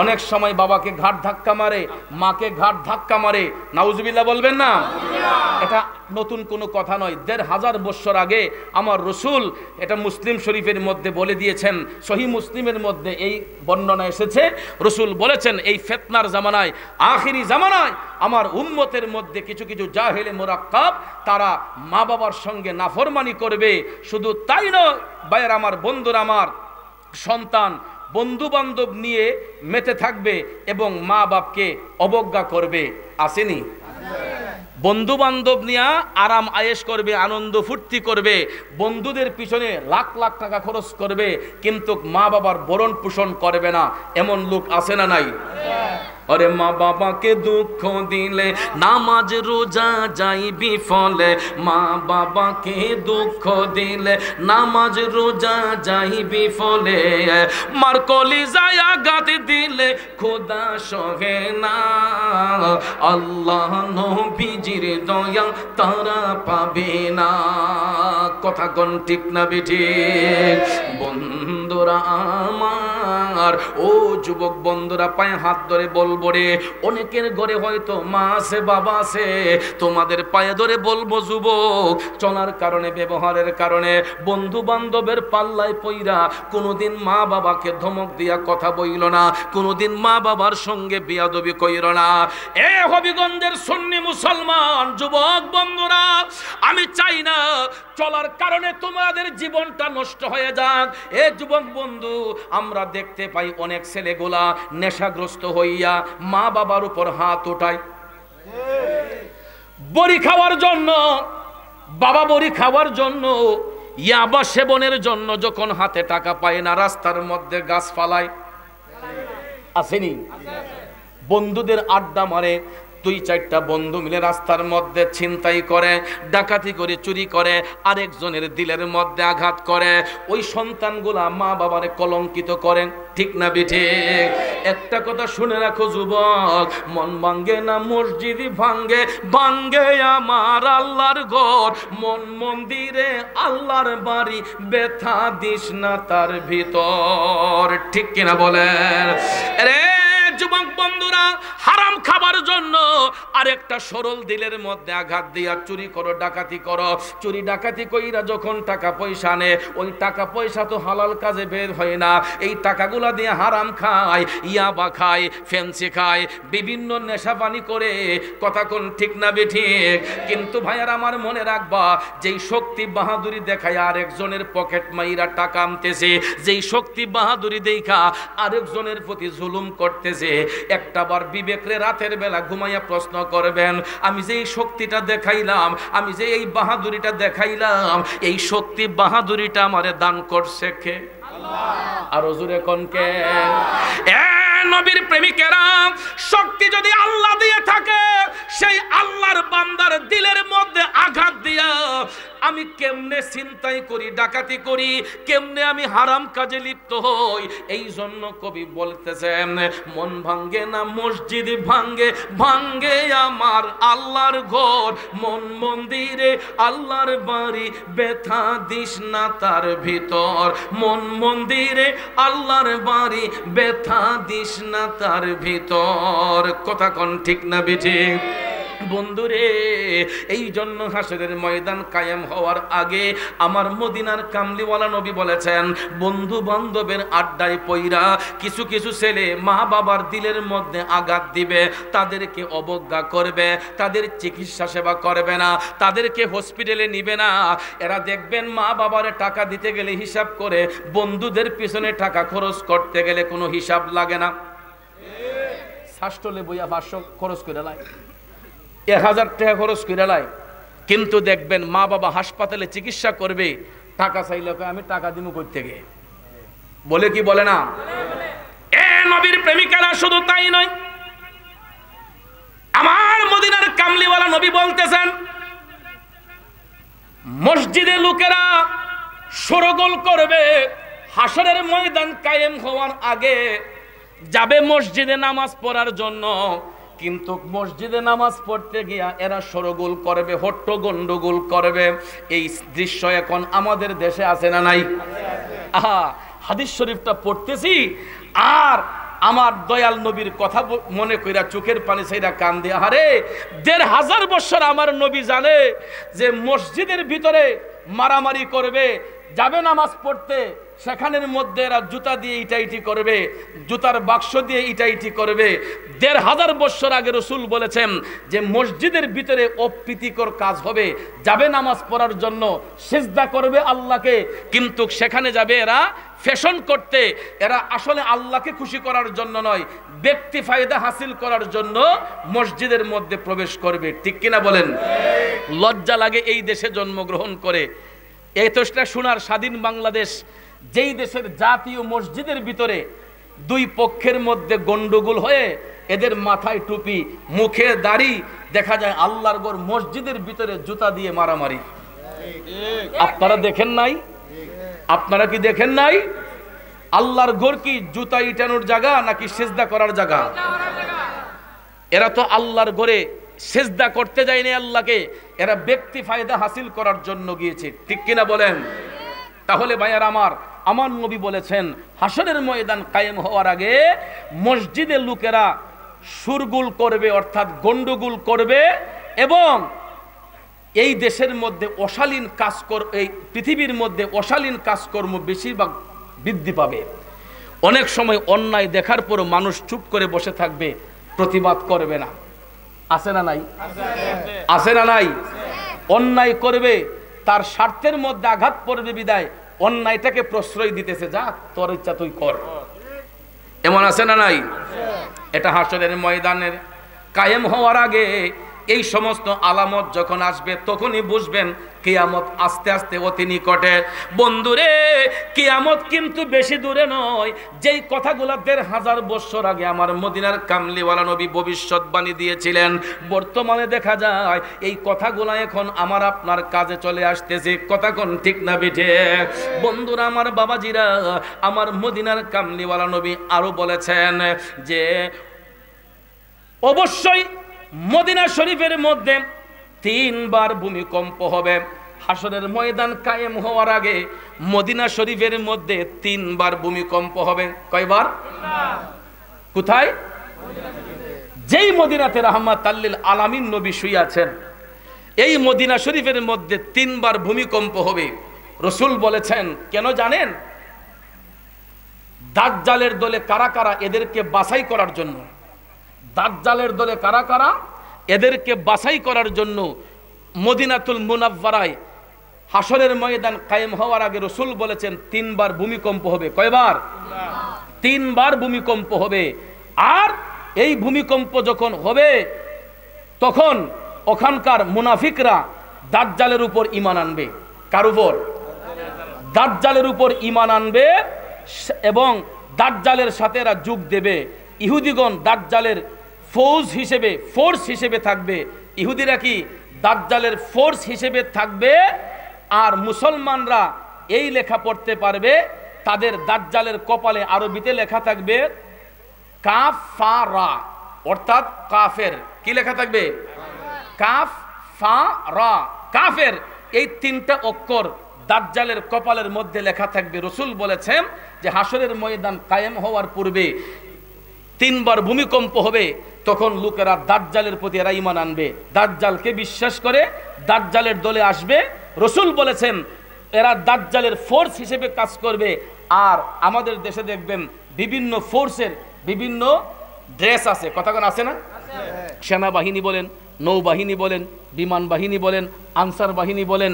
অনেক সময় বাবাকে ঘাট ধাক্কা মারে, মাকে ঘাট ধাক্কা মারে। নাউজুবিল্লাহ বলবেন না? এটা নতুন কোনো কথা নয়। ১৫০০ বছর আগে আমার রসুল এটা মুসলিম শরীফের মধ্যে বলে দিয়েছেন। সহি মুসলিমের মধ্যে এই বর্ণনা এসেছে। রসুল বলেছেন এই ফিতনার জামানায়, আখিরি জামানায় আমার উম্মতের মধ্যে কিছু কিছু জাহেলে মুরাক্কাব তারা মা বাবার সঙ্গে নাফরমানি করবে। শুধু তাই নয় ভাইয়ের আমার, বন্ধুরা আমার, সন্তান বন্ধু বান্ধব নিয়ে মেতে থাকবে এবং মা বাপকে অবজ্ঞা করবে। আসেনি? বন্ধু বান্ধব নিয়ে আরাম আয়েশ করবে, আনন্দ ফুর্তি করবে, বন্ধুদের পিছনে লাখ লাখ টাকা খরচ করবে, কিন্তু মা বাবার ভরণ পোষণ করবে না। এমন লোক আছে না নাই? अरे माँ बाबा के दुख दिले नामाज रोजा जाई बिफले, माँ बाबा के दुख दिले नामाज रोजा जाई बिफले, मार कलिजाय आघात दिले खुदा सहे ना, अल्लाह नबीजिर दया तारा पाबे ना। कथा कोन ठीक ना बेठिक? बंधुरा आमार, ओ जुबक बंधुरा पाয়ে हाथ धरे বলবো রে, অনেকের ঘরে হয়তো মা আছে বাবা আছে, তোমাদের পায়ে ধরে বলবো যুবক, চলার কারণে ব্যবহারের কারণে বন্ধু বান্ধবের পাল্লায় পইরা কোনোদিন মা বাবাকে ধমক দিয়া কথা বইল না, কোনোদিন মা বাবার সঙ্গে বিয়াদবি কইর না। এ হবিগঞ্জের সুন্নি মুসলমান যুবক বন্ধুরা, আমি চাই না চলার কারণে তোমাদের জীবনটা নষ্ট হয়ে যাক। এ যুবক বন্ধু, আমরা দেখতে পাই অনেক ছেলেগুলা নেশাগ্রস্ত হইয়া মা বাবার উপর হাত উঠায় বড়ি খাওয়ার জন্য। বাবা বড়ি খাওয়ার জন্য, ইয়াবা সেবনের জন্য যখন হাতে টাকা পায় না রাস্তার মধ্যে গাছ ফালায়। আসেনি? বন্ধুদের আড্ডা মারে, ২-৪টা বন্ধু মিলে রাস্তার মধ্যে ছিনতাই করে, ডাকাতি করে, চুরি করে, আরেকজনের দিলের মধ্যে আঘাত করে। ওই সন্তানগুলা মা বাবারে কলঙ্কিত করেন। ঠিক না বিঠিক? একটা কথা শুনে রাখো যুবক, মন ভাঙ্গে না মসজিদ ভাঙ্গে, ভাঙ্গে আমার আল্লাহর ঘর, মন মন্দিরে আল্লাহর বাড়ি, ব্যথা দিস না তার ভিতর। ঠিক কিনা বলেন? রে যুবক বন্ধুরা, হারাম খাবার জন্য আরেকটা সরল দিলের মধ্যে আঘাত দিয়া চুরি করো, ডাকাতি করো। চুরি ডাকাতি কইরা যখন টাকা পয়সা নে, ওই টাকা পয়সা তো হালাল কাজে বের হয় না, এই টাকাগুলা দিয়ে হারাম খায়, ইয়াবা খায়, ফেন্সি খায়, বিভিন্ন নেশা পানি করে। কথা কোন ঠিক না বেঠিক? কিন্তু ভাইয়ার আমার মনে রাখবা, যেই শক্তি বাহাদুরি দেখায় আরেকজনের পকেট মাইরা টাকা আনতেছে, যেই শক্তি বাহাদুরি দেখা আরেকজনের প্রতি জুলুম করতেছে, একটা বার বিবেকরে রাতের বেলা ঘুমাইয়া প্রশ্ন করবেন, আমি যে এই শক্তিটা দেখাইলাম, আমি যে এই বাহাদুরিটা দেখাইলাম, এই শক্তি বাহাদুরিটা আমারে দান করছে কে? আল্লাহ। আর জোরে কোন কে? নবীর প্রেমিকেরা, শক্তি যদি আল্লাহ দিয়ে থাকে, সেই আল্লাহর বান্দার দিলের মধ্যে আঘাত দিয়া আমি কেমনে ছিনতাই করি, ডাকাতি করি, কেমনে আমি হারাম কাজে লিপ্ত হই। এই জন্য কবি বলতেছেন, মন ভাঙ্গে না মসজিদ ভাঙ্গে, ভাঙ্গে আমার আল্লাহর ঘর, মন মন্দিরে আল্লাহর বাড়ি, ব্যথা দিস না তার ভিতর, মন মন্দিরে আল্লাহর বাড়ি, ব্যথা দিস না তার ভিতর। কথা কোন ঠিক না বেঠিক? বন্ধুরে, এই জন্য হাসরের ময়দান কায়েম হওয়ার আগে আমার মদিনার কামলিওয়ালা নবী বলেছেন, বন্ধু বান্ধবের আড্ডায় পইরা কিছু কিছু ছেলে মা বাবার দিলের মধ্যে আঘাত দিবে, তাদেরকে অবজ্ঞা করবে, তাদের চিকিৎসা সেবা করবে না, তাদেরকে হসপিটালে নিবে না। এরা দেখবেন মা বাবার টাকা দিতে গেলে হিসাব করে, বন্ধুদের পিছনে টাকা খরচ করতে গেলে কোনো হিসাব লাগে না। শাস্ত্রলে বইয়া 500 খরচ করে লাই, 1000 টাকা খরচ করে লাই, কিন্তু দেখবেন মা বাবা হাসপাতালে চিকিৎসা করবে, টাকা চাইলে আমি টাকা দিব কই থেকে, বলে কি বলে না? এ নবীর প্রেমিকারা শুধু তাই নয়, আমার মদিনার কামলিওয়ালা নবী বলতেছেন, মসজিদে লোকেরা শোরগোল করবে, হাসরের ময়দান কায়েম হওয়ার আগে যাবে মসজিদে নামাজ পড়ার জন্য, কিন্তু মসজিদে নামাজ পড়তে গিয়া এরা শোরগোল করবে, হট্ট গন্ডগোল করবে। এই দৃশ্য এখন আমাদের দেশে আছে না নাই? আহা, হাদিস শরীফটা পড়তেছি আর আমার দয়াল নবীর কথা মনে কইরা চোখের পানি ছাইরা কান দিয়ে, আরে 1500 বছর আমার নবী জানে যে মসজিদের ভিতরে মারামারি করবে, যাবে নামাজ পড়তে, সেখানের মধ্যে এরা জুতা দিয়ে ইটাইটি করবে, জুতার বাক্স দিয়ে ইটাইটি করবে। 1500 বছর আগে রসুল বলেছেন যে মসজিদের ভিতরে অপ্রীতিকর কাজ হবে, যাবে নামাজ পড়ার জন্য, সিজদা করবে আল্লাহকে, কিন্তু সেখানে যাবে এরা ফ্যাশন করতে, এরা আসলে আল্লাহকে খুশি করার জন্য নয়, ব্যক্তি ফায়দা হাসিল করার জন্য মসজিদের মধ্যে প্রবেশ করবে। ঠিক কিনা বলেন? লজ্জা লাগে এই দেশে জন্মগ্রহণ করে। এতটা সোনার স্বাধীন বাংলাদেশ, যেই দেশের জাতীয় মসজিদের ভিতরে দুই পক্ষের মধ্যে গন্ডগোল হয়ে এদের মাথায় টুপি, মুখে দাড়ি, দেখা যায় আল্লাহর ঘর মসজিদের ভিতরে জুতা দিয়ে মারামারি। আপনারা দেখেন নাই? আপনারা কি দেখেন নাই? আল্লাহর ঘর কি জুতা ইটানোর জায়গা নাকি সিজদা করার জায়গা? এরা তো আল্লাহর ঘরে সিজদা করতে যায়নি আল্লাহকে, এরা ব্যক্তি ফায়দা হাসিল করার জন্য গিয়েছে। ঠিক কিনা বলেন? তাহলে ভাইয়ার আমার নবী বলেছেন, হাসরের ময়দান কায়েম হওয়ার আগে মসজিদে লোকেরা সুরগুল করবে, অর্থাৎ গন্ডগোল করবে, এবং এই দেশের মধ্যে অশালীন এই পৃথিবীর মধ্যে অশালীন কাজকর্ম বেশিরভাগ বৃদ্ধি পাবে। অনেক সময় অন্যায় দেখার পরও মানুষ চুপ করে বসে থাকবে, প্রতিবাদ করবে না। আছে না নাই? আছে না নাই? অন্যায় করবে, তার স্বার্থের মধ্যে আঘাত পড়বে বিদায় অন্যায়টাকে প্রশ্রয় দিতেছে, যা তোর ইচ্ছা তুই কর। এমন আছে না নাই? এটা হাসরের ময়দানের কায়েম হওয়ার আগে এই সমস্ত আলামত যখন আসবে তখনই বুঝবেন কিয়ামত আস্তে আস্তে অতি নিকটে। বন্ধুরে, কিয়ামত কিন্তু বেশি দূরে নয়। যেই কথাগুলো 1500 বছর আগে আমার মদিনার কামলিওয়ালা নবী ভবিষ্যৎবাণী দিয়েছিলেন, বর্তমানে দেখা যায় এই কথাগুলো এখন আমার আপনার কাজে চলে আসতেছে। কথা কোন ঠিক না বেঠে? বন্ধুরা আমার, বাবাজিরা, আমার মদিনার কামলিওয়ালা নবী আরো বলেছেন যে অবশ্যই মদিনা শরীফের মধ্যে 3 বার ভূমিকম্প হবে। হাসরের ময়দান কায়েম হওয়ার আগে মদিনা শরীফের মধ্যে 3 বার ভূমিকম্প হবে। কয়বার? কোথায়? যেই মদিনাতে রাহমাতাল লিল আলামিন নবী শুয়ে আছেন, এই মদিনা শরীফের মধ্যে 3 বার ভূমিকম্প হবে। রসুল বলেছেন কেন জানেন? দাজ্জালের দলে কারা কারা, এদেরকে বাছাই করার জন্য। দাজ্জালের দলে কারা কারা, এদেরকে বাছাই করার জন্য মদিনাতুল মুনাওয়ারায় হাসরের ময়দান কায়েম হওয়ার আগে রসুল বলেছেন 3 বার ভূমিকম্প হবে। কয়বার? 3 বার ভূমিকম্প হবে। আর এই ভূমিকম্প যখন হবে তখন ওখানকার মুনাফিকরা দাজ্জালের উপর ঈমান আনবে। কার উপর? দাজ্জালের উপর ঈমান আনবে এবং দাজ্জালের সাথে এরা যোগ দেবে। ইহুদিগণ দাজ্জালের ফোর্স হিসেবে থাকবে। ইহুদিরা কি দাজ্জালের ফোর্স হিসেবে থাকবে, আর মুসলমানরা এই লেখা পড়তে পারবে। তাদের দাজ্জালের কপালে আরবিতে লেখা থাকবে কাফারা, অর্থাৎ কাফের। কি লেখা থাকবে? কাফারা, কাফের। এই 3টা অক্ষর দাজ্জালের কপালের মধ্যে লেখা থাকবে। রসুল বলেছেন যে হাসরের ময়দান কায়েম হওয়ার পূর্বে 3 বার ভূমিকম্প হবে। তখন লোকেরা দাজ্জালের প্রতি এরা ঈমান আনবে, দাজ্জালকে বিশ্বাস করে দাজ্জালের দলে আসবে। রাসূল বলেছেন এরা দাজ্জালের ফোর্স হিসেবে কাজ করবে। আর আমাদের দেশে দেখবেন বিভিন্ন ফোর্সের বিভিন্ন ড্রেস আছে, কথাগণ আছে না? সেনাবাহিনী বলেন, নৌবাহিনী বলেন, বিমান বাহিনী বলেন, আনসার বাহিনী বলেন,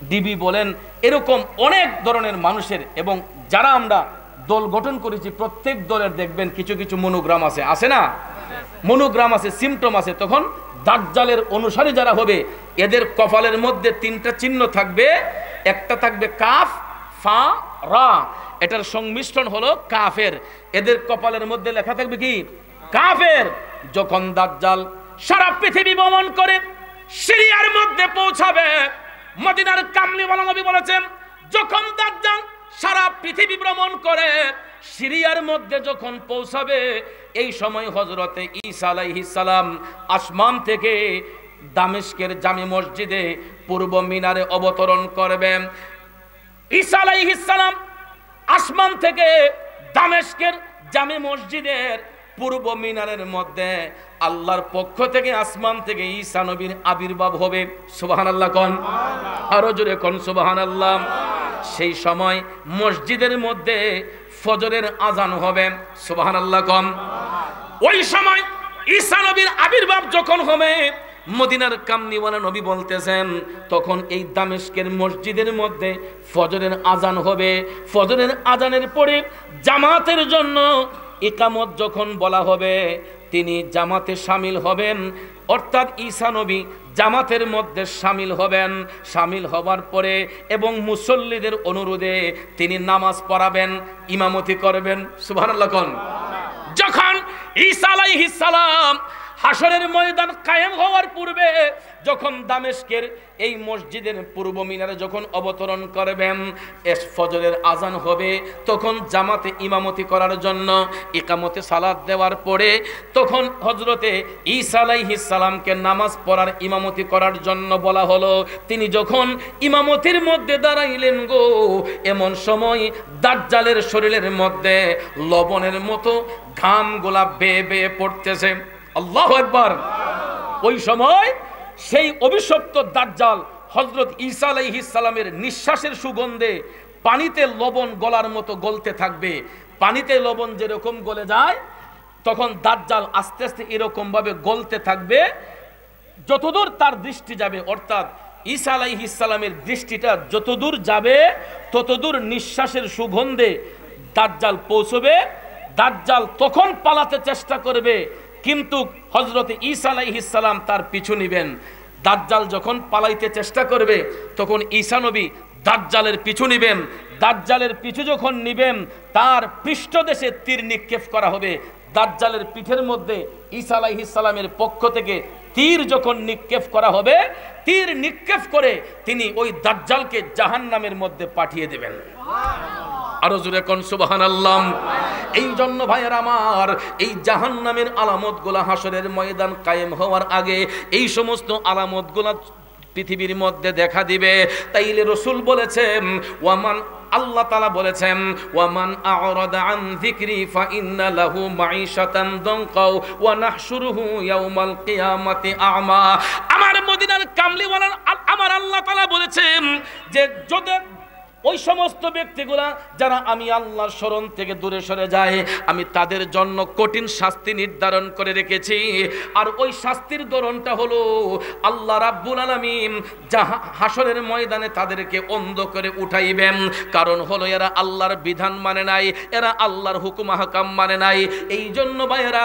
ডিবি বলেন, এরকম অনেক ধরনের মানুষের, এবং যারা আমরা দল গঠন করেছি প্রত্যেক দলের দেখবেন কিছু কিছু মনোগ্রাম আছে, আছে না? মনোগ্রাম আছে, সিমটম আছে। তখন দাজ্জালের অনুসারী যারা হবে এদের কপালের মধ্যে তিনটা চিহ্ন থাকবে। একটা থাকবে কাফ, ফা, রা, এটার সংমিশ্রণ হলো কাফের। এদের কপালের মধ্যে লেখা থাকবে কি? কাফের। যখন দাজ্জাল সারা পৃথিবী ভ্রমণ করে সিরিয়ার মধ্যে পৌঁছাবে, মদিনার কামলিওয়ালা নবী বলেছেন যখন দাজ্জাল সারা পৃথিবী ভ্রমণ করে সিরিয়ার মধ্যে যখন পৌঁছাবে, এই সময় হযরতে ঈসা আলাইহিস সালাম আসমান থেকে দামেস্কের জামে মসজিদে পূর্ব মিনারে অবতরণ করবেন। ঈসা আলাইহিস সালাম আসমান থেকে দামেস্কের জামে মসজিদের পূর্ব মিনারের মধ্যে আল্লাহর পক্ষ থেকে আসমান থেকে ঈসা নবীর আবির্ভাব হবে। সুবহানাল্লাহ কোন, আরো জোরে কোন সুবহানাল্লাহ। সেই সময় মসজিদের মধ্যে ফজরের আজান হবে। সুবহানাল্লাহ কোন। ওই সময় ঈসা নবীর আবির্ভাব যখন হবে, মদিনার কামলিওয়ালা নবী বলতেছেন তখন এই দামেস্কের মসজিদের মধ্যে ফজরের আজান হবে। ফজরের আজানের পরে জামাতের জন্য ইকামত যখন বলা হবে, তিনি জামাতে শামিল হবেন, অর্থাৎ ঈসা নবী জামাতের মধ্যে শামিল হবেন। শামিল হবার পরে এবং মুসল্লিদের অনুরোধে তিনি নামাজ পড়াবেন, ইমামতি করবেন। সুবহানাল্লাহ কোন। যখন ঈসা আলাইহিস সালাম হাসরের ময়দান কায়েম হওয়ার পূর্বে যখন দামেস্কের এই মসজিদের পূর্ব মিনারে যখন অবতরণ করবেন, ফজরের আজান হবে, তখন জামাতে ইমামতি করার জন্য ইকামতে সালাত দেওয়ার পরে তখন হযরতে ঈসা আলাইহিস সালামকে নামাজ পড়ার ইমামতি করার জন্য বলা হলো। তিনি যখন ইমামতির মধ্যে দাঁড়াইলেন গো, এমন সময় দাজ্জালের শরীরের মধ্যে লবণের মতো ঘামগুলা বেয়ে বেয়ে পড়তেছে। আল্লাহু আকবার। ওই সময় সেই অভিশপ্ত দাজ্জাল হযরত ঈসা আলাইহিস সালামের নিঃশ্বাসের সুগন্ধে পানিতে লবণ গলার মতো গলতে থাকবে। পানিতে লবণ যেরকম গলে যায়, তখন দাজ্জাল আস্তে আস্তে এরকম ভাবে গলতে থাকবে যতদূর তার দৃষ্টি যাবে। অর্থাৎ ঈসা আলাইহিস সালামের দৃষ্টিটা যতদূর যাবে ততদূর নিঃশ্বাসের সুগন্ধে দাজ্জাল পৌঁছবে। দাজ্জাল তখন পালাতে চেষ্টা করবে, কিন্তু হযরত ঈসা আলাইহিস সালাম তার পিছু নিবেন। দাজ্জাল যখন পালাইতে চেষ্টা করবে তখন ঈসা নবী দাজ্জালের পিছু নিবেন। দাজ্জালের পিছু যখন নিবেন, তার পৃষ্ঠদেশে তীর নিক্ষেপ করা হবে। দাজ্জালের পিঠের মধ্যে ঈসা আলাইহিস সালামের পক্ষ থেকে তীর যখন নিক্ষেপ করা হবে, তীর নিক্ষেপ করে তিনি ওই দাজ্জালকে জাহান্নামের মধ্যে পাঠিয়ে দেবেন। আরো জোরে কোন সুবহানাল্লাহ। এই জন্য ভাইয়েরা আমার, এই জাহান্নামের আলামতগুলা হাসরের ময়দান কায়েম হওয়ার আগে এই সমস্ত আলামতগুলা পৃথিবীর মধ্যে দেখা দিবে। তাইলে রাসূল বলেছেন ওয়ামান, আল্লাহ তাআলা বলেছেন ওয়ামান আ'রাদা আন যিকরি ফাইন্না লাহু মাঈশাতান দানকা ওয়া নাহশুরুহু ইয়াওমাল কিয়ামাতি আ'মা। আমার মদিনার কামলিওয়ালা আমার আল্লাহ তাআলা বলেছেন যে যদি ওই সমস্ত ব্যক্তিগুলা যারা আমি আল্লাহর শরণ থেকে দূরে সরে যায়, আমি তাদের জন্য কঠিন শাস্তি নির্ধারণ করে রেখেছি। আর ওই শাস্তির ধরনটা হলো আল্লাহ রাব্বুল আলামিন হাসরের ময়দানে তাদেরকে অন্ধ করে উঠাইবেন। কারণ হলো এরা আল্লাহর বিধান মানে নাই, এরা আল্লাহর হুকুম আহকাম মানে নাই। এই জন্য ভাইয়েরা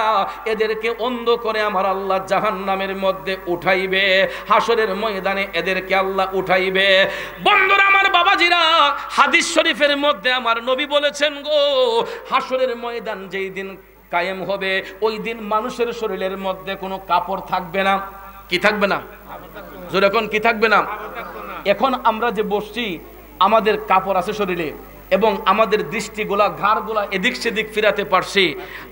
এদেরকে অন্ধ করে আমার আল্লাহ জাহান্নামের মধ্যে উঠাইবে। হাসরের ময়দানে এদেরকে আল্লাহ উঠাইবে। বন্ধুরা আমার, বাবাজিরা, হাদিস শরীফের মধ্যে আমার নবী বলেছেন গো, হাসরের ময়দান যেই দিন কায়েম হবে ওই দিন মানুষের শরীরের মধ্যে কোনো কাপড় থাকবে না। কি থাকবে না? জোরে কোন, কি থাকবে না? এখন আমরা যে বসছি আমাদের কাপড় আছে শরীরে এবং আমাদের দৃষ্টিগুলা ঘাড়গুলা এদিক সেদিক ফিরাতে পারছি।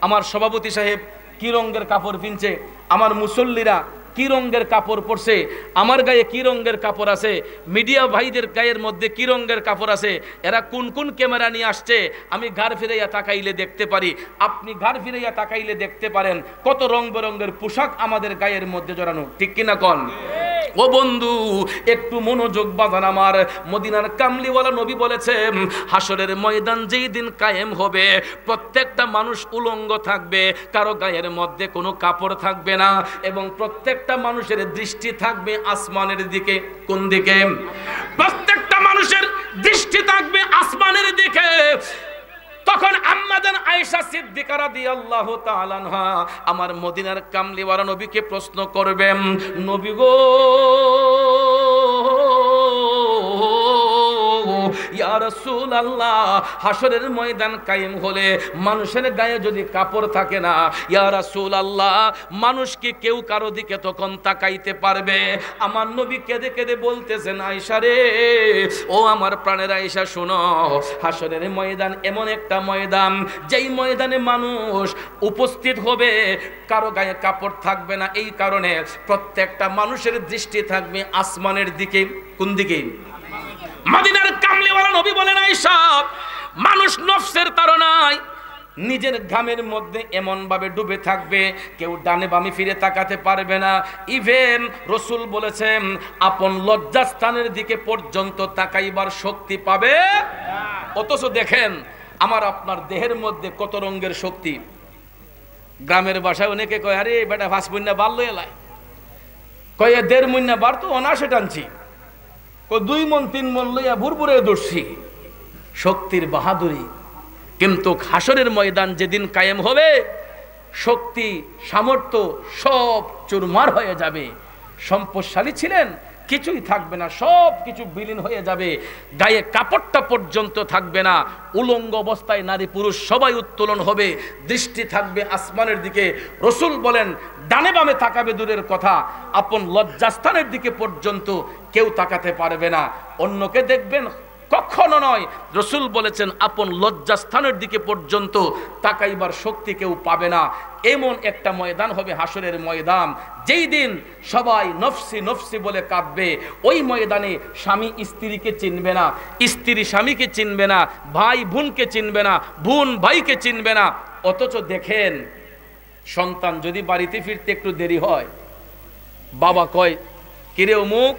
আমার সভাপতি সাহেব কি রঙের কাপড় পিনছে, আমার মুসল্লিরা কি রঙের কাপড় পরছে, আমার গায়ে কি রঙের কাপড় আছে, মিডিয়া ভাইদের গায়ের মধ্যে কি রঙের কাপড় আছে, এরা কোন কোন ক্যামেরা নিয়ে আসছে, আমি ঘাড় ফিরাইয়া তাকাইলে দেখতে পারি, আপনি ঘাড় ফিরাইয়া তাকাইলে দেখতে পারেন কত রং বেরঙের পোশাক আমাদের গায়ের মধ্যে জড়ানো, ঠিক কিনা কোন? ও বন্ধু একটু মনোযোগ বাঁধান আমার। মদিনার কামলিওয়ালা নবী বলেছেন হাসরের ময়দান যেই দিন কায়েম হবে প্রত্যেকটা মানুষ উলঙ্গ থাকবে, কারো গায়ের মধ্যে কোনো কাপড় থাকবে না, এবং প্রত্যেকটা মানুষের দৃষ্টি থাকবে আসমানের দিকে। কোন দিকে? প্রত্যেকটা মানুষের দৃষ্টি থাকবে আসমানের দিকে। তখন আম্মাজান আয়েশা সিদ্দিকা রাদিয়াল্লাহু তাআলা আনহা আমার মদিনার কামলিওয়ালা নবীকে প্রশ্ন করবেন, নবী গো ইয়া রাসূলুল্লাহ, হাসরের ময়দান কায়েম হলে মানুষের গায়ে যদি কাপড় থাকে না, ইয়া রাসূলুল্লাহ মানুষ কি কেউ কারো দিকে তখন তাকাইতে পারবে? আমার নবী কেঁদে কেঁদে বলতেছেন, আয়েশা রে, ও আমার প্রাণের আয়েশা শোনো, হাসরের ময়দান এমন একটা ময়দান যেই ময়দানে মানুষ উপস্থিত হবে কারো গায়ে কাপড় থাকবে না, এই কারণে প্রত্যেকটা মানুষের দৃষ্টি থাকবে আসমানের দিকে। কোন দিকে? মদিনার কামলিওয়ালা নবী বলেন, আয়েশা মানুষ নফসের তাড়নায় নিজের ঘামের মধ্যে এমন ভাবে ডুবে থাকবে কেউ ডানে বামে ফিরে তাকাতে পারবে না। ইভেন রাসূল বলেছেন আপন লজ্জাস্থানের দিকে পর্যন্ত তাকাইবার শক্তি পাবে। অথচ দেখেন আমার আপনার দেহের মধ্যে কত রঙের শক্তি। গ্রামের ভাষায় অনেকে কয়, আরে বেটা 5 মহিনা বার লই এলাই, কয় 1.5 মহিনা বার তো অনাসে টানছি, 2 মন 3 মন লইয়া ভুরভুরে দৌড়ছি। শক্তির বাহাদুরি। কিন্তু হাসরের ময়দান যেদিন কায়েম হবে শক্তি সামর্থ্য সব চুরমার হয়ে যাবে। সম্পদশালী ছিলেন, কিছুই থাকবে না, সব কিছু বিলীন হয়ে যাবে, গায়ে কাপড়টা পর্যন্ত থাকবে না, উলঙ্গ অবস্থায় নারী পুরুষ সবাই উত্তোলন হবে, দৃষ্টি থাকবে আসমানের দিকে। রাসূল বলেন ডানে বামে তাকাবে দূরের কথা, আপন লজ্জাস্থানের দিকে পর্যন্ত কেউ তাকাতে পারবে না। অন্যকে দেখবেন কখনো নয়, রাসূল বলেছেন আপন লজ্জাস্থানের দিকে পর্যন্ত তাকাইবার শক্তি কেউ পাবে না। এমন একটা ময়দান হবে হাসরের ময়দান, যেই দিন সবাই নফসি নফসি বলে কাঁদবে। ওই ময়দানে স্বামী স্ত্রীকে চিনবে না, স্ত্রী স্বামীকে চিনবে না, ভাই বোনকে চিনবে না, বোন ভাইকে চিনবে না। অথচ দেখেন সন্তান যদি বাড়িতে ফিরতে একটু দেরি হয়, বাবা কয়, কিরে অমুক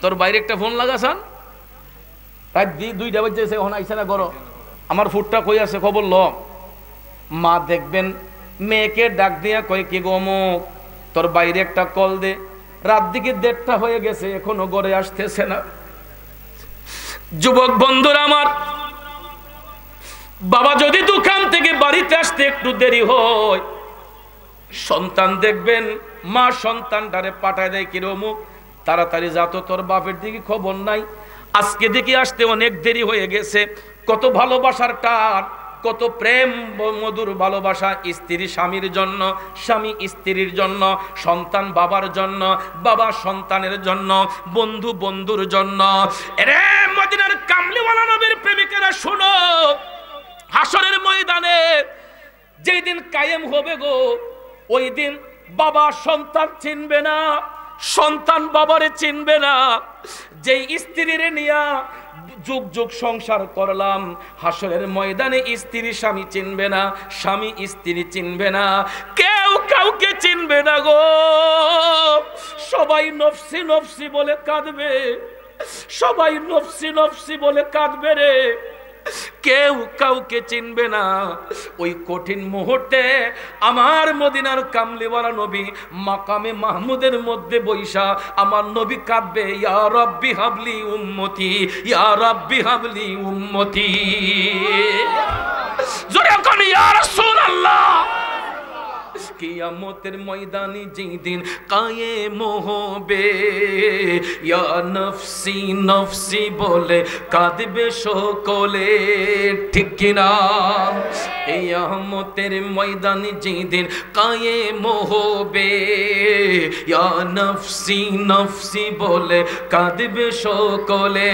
তোর বাইরে একটা ফোন লাগাছান, রাত 2টা বাজছে এখন আইসা না করো, আমার ফুটটা কই আছে খবর ল। মা দেখবেন মেয়েকে ডাক দিয়া কয়, কি গো অমুক তোর বাইরে একটা কল দে, রাত দিকে 1:30টা হয়ে গেছে এখনো ঘরে আসতেছে না। যুবক বন্ধুরা আমার, বাবা যদি দোকান থেকে বাড়িতে আসতে একটু দেরি হয়, সন্তান দেখবেন মা সন্তানটারে পাঠায় দেয়, কি রে অমুক তাড়াতাড়ি যা তো, তোর বাপের দিকে খবর নাই, আজকে দেখি আসতে অনেক দেরি হয়ে গেছে। কত ভালোবাসার টান, কত প্রেম মধুর ভালোবাসা, স্ত্রী স্বামীর জন্য, স্বামী স্ত্রীর জন্য, সন্তান বাবার জন্য, বাবা সন্তানের জন্য, বন্ধু বন্ধুর জন্য। এরে মদিনার কামলিওয়ালা নবীর প্রেমিকেরা শোনো, হাসরের ময়দানে যেই দিন কায়েম হবে গো, ওই দিন বাবা সন্তান চিনবে না, সন্তান বাবারে চিনবে না। যেই স্ত্রীরে নিয়া যুগ যুগ সংসার করলাম, হাসরের ময়দানে স্ত্রী স্বামী চিনবে না, স্বামী স্ত্রী চিনবে না, কেউ কাউকে চিনবে না গো। সবাই নফসি নফসি বলে কাঁদবে, সবাই নফসি নফসি বলে কাঁদবে রে, কেউ কাউকে চিনবে না। ওই কঠিন মুহূর্তে আমার মদিনার কামলিওয়ালা নবী মাকামে মাহমুদের মধ্যে বৈশা আমার নবী কাঁদবে, ইয়া রাব্বি হাবলি উম্মতি, ইয়া রাব্বি হাবলি উম্মতি। জোরে কোন ইয়া রাসূলুল্লাহ। কিয়ামতের ময়দানে যেদিন কায়েম হবে, ইয়া নফসি নফসি বলে কাঁদবে সকলে, ঠিক কিনা? কিয়ামতের ময়দানে যেদিন কায়েম হবে, ইয়া নফসি নফসি বলে কাঁদবে সকলে,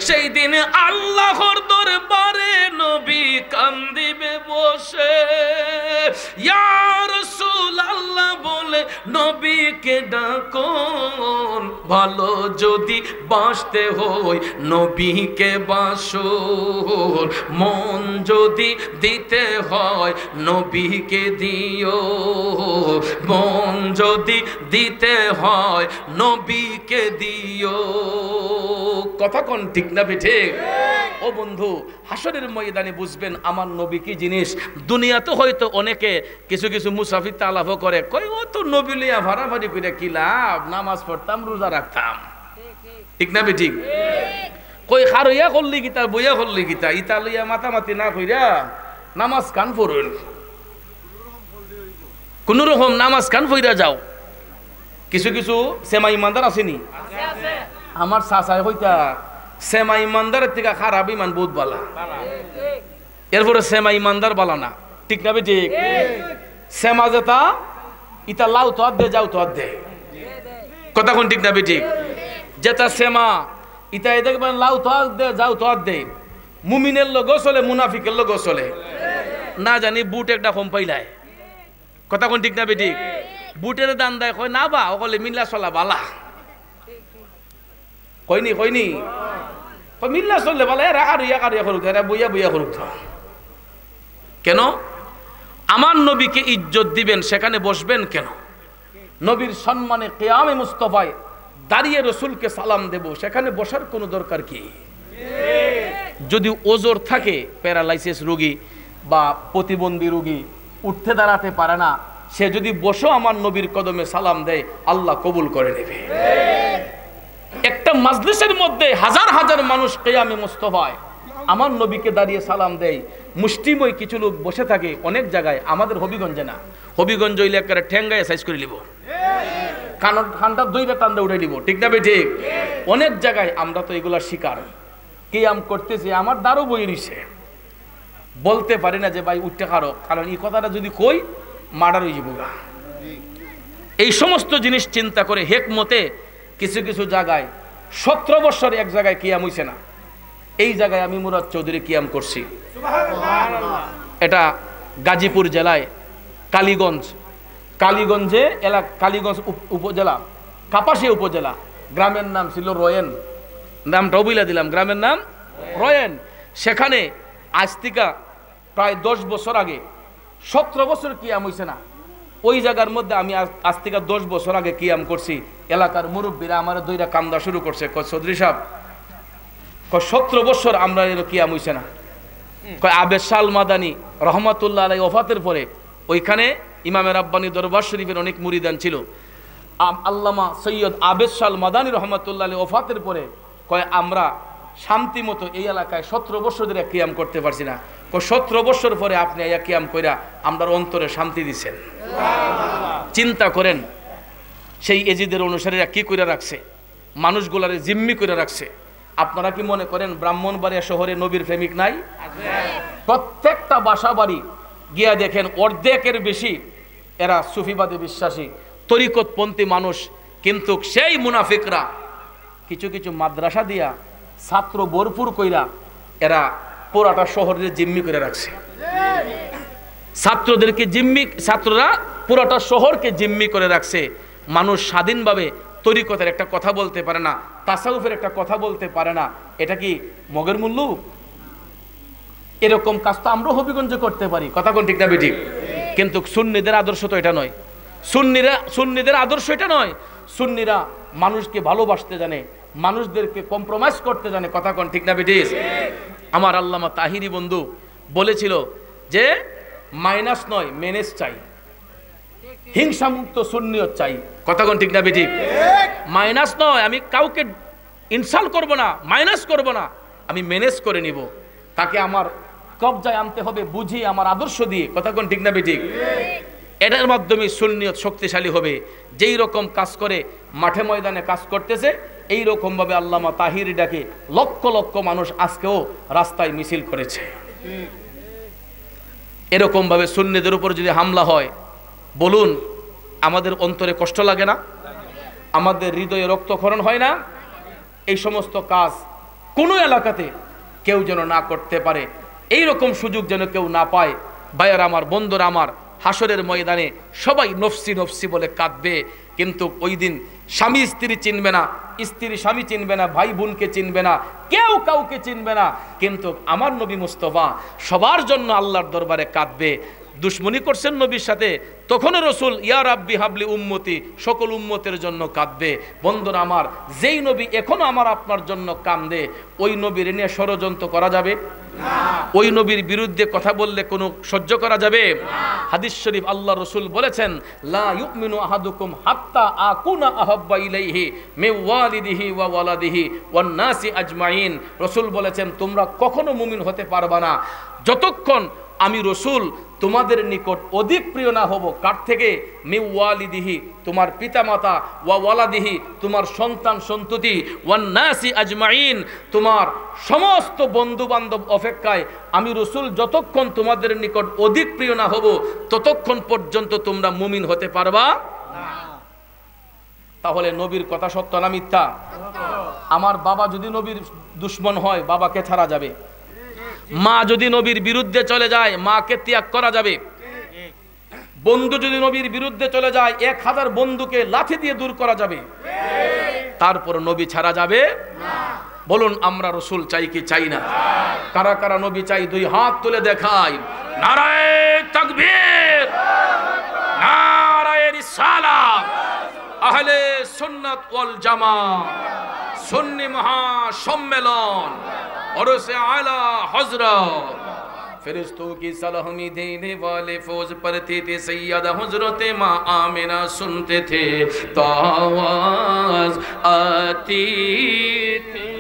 সেই দিন আল্লাহর দরবারে নবী কান্দিবে বসে, ইয়া রাসূল রাসূল আল্লাহ বলে নবীকে ডাকুন, ভালো যদি বাসতে হয় নবীকে বাসুন, মন যদি দিতে হয় নবীকে দিও, মন যদি দিতে হয় নবীকে দিও। কথা কোন ঠিক না ঠিক? ও বন্ধু, হাসরের ময়দানে বুঝবেন আমার নবী কি জিনিস। দুনিয়াতে হয়তো অনেকে কিছু কিছু মুসাফির তালাফ করে, কই ও তো নবী লিয়া ভাড়াভাড়ি করে কি লাভ, নামাজ পড়তাম রোজা রাখতাম, ঠিক না ঠিক? কই খারইয়া করলি গীতা বইয়া করলি গীতা, ইতা লইয়া মাতামাতি না কইরা নামাজ কান পড়ুন, কোন রকম নামাজ কান পড়া যাও। কিছু কিছু সেমা ইমানদার আসেনি, আমার চাচাই হইতা সেমা ইমানদারের থেকে খারাপ ইমান বহুত বালা, এরপরে সেমা ইমানদার বালা না, ঠিক না ঠিক? সেমা যেটা ইতা লাউ তো দে যাও তো দে, কথা কোন ঠিক না ঠিক? যেটা সেমা ইতা এ দেখবেন লাউ তো দে যাও তো দে, মুমিনের লোক চলে মুনাফিকের লোক চলে, না জানি বুট একটা কম পাইলায়, কথা কোন ঠিক না ঠিক? বুটের দান দেয় কয় না বা ওকলে মিল্লা চলা বালা, কইনি কইনি মিল্লা চললে বালা, এরা কারুয়া কারুয়া করুক, এরা বইয়া বইয়া করুক। কেন? আমার নবীকে ইজ্জত দিবেন, সেখানে বসবেন কেন? নবীর সম্মানে কিয়ামে মুস্তাফায় দাঁড়িয়ে রসুলকে সালাম দেব, সেখানে বসার কোনো দরকার কি? যদি ওজোর থাকে, প্যারালাইসিস রোগী বা প্রতিবন্ধী রোগী উঠতে দাঁড়াতে পারে না, সে যদি বসো আমার নবীর কদমে সালাম দেয়, আল্লাহ কবুল করে নেবে। একটা মাজলিসের মধ্যে হাজার হাজার মানুষ কিয়ামে মুস্তাফায় আমার নবীকে দাঁড়িয়ে সালাম দেয়, মুষ্টিময় কিছু লোক বসে থাকে অনেক জায়গায়, আমাদের হবিগঞ্জে না, হবিগঞ্জ হইলে একটা ঠেঙ্গায় সাইজ করে নিব, খানটা দুইটা টান্দা উঠে দিব, ঠিক না ঠিক? অনেক জায়গায় আমরা তো এগুলা শিকার, কিয়াম করতেছি, আমার দ্বারও বই রইছে, বলতে পারি না যে ভাই উঠতে কারো, কারণ এই কথাটা যদি কই মার্ডার হয়ে যাবো। এই সমস্ত জিনিস চিন্তা করে হেকমতে কিছু কিছু জায়গায় 17 বছর এক জায়গায় কিয়াম হইছে না, এই জায়গায় আমি মুরাদ চৌধুরী কিয়াম করছি। এটা গাজীপুর জেলায় কালীগঞ্জে কালীগঞ্জ উপজেলা, কাপাসিয়া উপজেলা, গ্রামের নাম ছিল রয়েন, নামটাও বইলা দিলাম, গ্রামের নাম রয়েন। সেখানে আজ থেকে প্রায় 10 বছর আগে 17 বছর কিয়াম হইছে না, ওই জায়গার মধ্যে আমি আজ থেকে 10 বছর আগে কিয়াম করছি। এলাকার মুরব্বীরা আমার দুইটা কান্দা শুরু করছে, কয় চৌধুরী সাহেব 17 বছর আমরা এর কিয়াম হইছে না। কয় আবেদ শাহ মাদানী রহমাতুল্লাহ আলাইহি ওফাতের পরে ওইখানে ইমামে রাব্বানী দরবার শরীফের অনেক মুরিদান ছিল, আল্লামা সৈয়দ আবেদ শাহ মাদানী রহমাতুল্লাহ আলাইহি ওফাতের পরে কয় আমরা শান্তি মতো এই এলাকায় 17 বছর ধরে কিয়াম করতে পারছি না। 17 বছর পরে আপনি এই কিয়াম কইরা আমরার অন্তরে শান্তি দিচ্ছেন। চিন্তা করেন সেই এজিদের অনুসারীরা কি করে রাখছে, মানুষগুলারে জিম্মি করে রাখছে। আপনারা কি মনে করেন ব্রাহ্মণবাড়িয়া শহরে নবীর প্রেমিক নাই? প্রত্যেকটা বাসা বাড়ি গিয়া দেখেন অর্ধেকের বেশি এরা সুফিবাদে বিশ্বাসী, তরিকতপন্থী মানুষ। কিন্তু সেই মুনাফিকরা কিছু কিছু মাদ্রাসা দিয়া ছাত্র ভরপুর কইরা এরা পুরাটা শহরের জিম্মি করে রাখছে। ছাত্ররা পুরাটা শহরকে জিম্মি করে রাখছে। মানুষ স্বাধীনভাবে তরিকতের একটা কথা বলতে পারে না, তাসাউফের একটা কথা বলতে পারে না। এটা কি মগের মূল্য? এরকম কাজ তো আমরা হবিগঞ্জে করতে পারি, কথা কোন ঠিক না বেঠিক? কিন্তু সুন্নিদের আদর্শ তো এটা নয়। সুন্নিদের আদর্শ এটা নয়। সুন্নিরা মানুষকে ভালোবাসতে জানে, মানুষদেরকে কম্প্রোমাইজ করতে জানে, কথা কোন ঠিক না বেঠিক? আমার আল্লামা তাহিরি বন্ধু বলেছিল যে মাইনাস নয় মেনেজ চাই, হিংসামুক্ত সুন্নিয়ত চাই, কথা কোন ঠিক না বেঠিক? মাইনাস নয়, আমি কাউকে ইনসাল্ট করব না, মাইনাস করব না, আমি ম্যানেজ করে নিব। তাকে আমার কবজায় আনতে হবে বুঝিয়ে, আমার আদর্শ দিয়ে, কথা কোন ঠিক না বেঠিক? এটার মাধ্যমে সুন্নিয়ত শক্তিশালী হবে। যেই রকম কাজ করে মাঠে ময়দানে কাজ করতেছে, এই রকম ভাবে আল্লামা তাহিরি ডাকে লক্ষ লক্ষ মানুষ আজকেও রাস্তায় মিছিল করেছে। এরকম ভাবে সুন্নিদের উপর যদি হামলা হয়, বলুন আমাদের অন্তরে কষ্ট লাগে না? আমাদের হৃদয়ে রক্তক্ষরণ হয় না? এই সমস্ত কাজ কোনো এলাকাতে কেউ যেন না করতে পারে, এই রকম সুযোগ যেন কেউ না পায়। ভাইয়ার আমার, বন্ধুরা আমার, হাসরের ময়দানে সবাই নফসি নফসি বলে কাঁদবে, কিন্তু ওই দিন স্বামী স্ত্রী চিনবে না, স্ত্রী স্বামী চিনবে না, ভাই বোনকে চিনবে না, কেউ কাউকে চিনবে না, কিন্তু আমার নবী মুস্তাফা সবার জন্য আল্লাহর দরবারে কাঁদবে। দুশ্মনী করছেন নবীর সাথে, তখনও রসুল ইয়া রাব্বি হাবলি উম্মতি, সকল উম্মতের জন্য কাঁদবে। বন্ধুরা আমার, যেই নবী এখনো আমার আপনার জন্য কান্দে, ওই নবীর নিয়ে ষড়যন্ত্র করা যাবে? ওই নবীর বিরুদ্ধে কথা বললে কোনো সহ্য করা যাবে? হাদিস শরীফ আল্লাহ রসুল বলেছেন, লা ইউমিনু আহাদুকুম হাত্তা আকুনা আহাব্বা ইলাইহি মিন ওয়ালিদিহি ওয়া ওয়ালাদিহি ওয়ান নাসি আজমাইন। রসুল বলেছেন, তোমরা কখনো মুমিন হতে পারবা না যতক্ষণ আমি রসুল তোমাদের নিকট অধিক প্রিয় না হব। কার থেকে? মিন ওয়ালিদিহি, তোমার পিতামাতা, ওয়া ওয়ালাদিহি, তোমার সন্তান সন্ততি, ওয়ান নাসি আজমাইন, তোমার সমস্ত বন্ধু বান্ধব অপেক্ষায় আমি রসুল যতক্ষণ তোমাদের নিকট অধিক প্রিয় না হব ততক্ষণ পর্যন্ত তোমরা মুমিন হতে পারবা না। তাহলে নবীর কথা সত্য না মিথ্যা? আমার বাবা যদি নবীর দুশ্মন হয়, বাবাকে ছাড়া যাবে? মা যদি নবীর বিরুদ্ধে চলে যায়, মাকে ত্যাগ করা যাবে? বন্ধু যদি নবীর বিরুদ্ধে চলে যায়, 1000 বন্ধুকে লাঠি দিয়ে দূর করা যাবে? তারপর নবী ছাড়া যাবে না। বলুন, আমরা রসুল চাই কি চাই না? কারা কারা নবী চাই? 2 হাত তুলে দেখাই। নারায়ে তাকবীর, নারায়ে রিসালাত, আহলে সুন্নাত ওয়াল জামাত, সুন্নি মহা সম্মেলন, औरसे आला हजरत, फरिश्तों की सलामी देने वाले फौज पढ़ते थे, सैयदा हजरत माँ आमिना सुनते थे तो आवाज आती थी।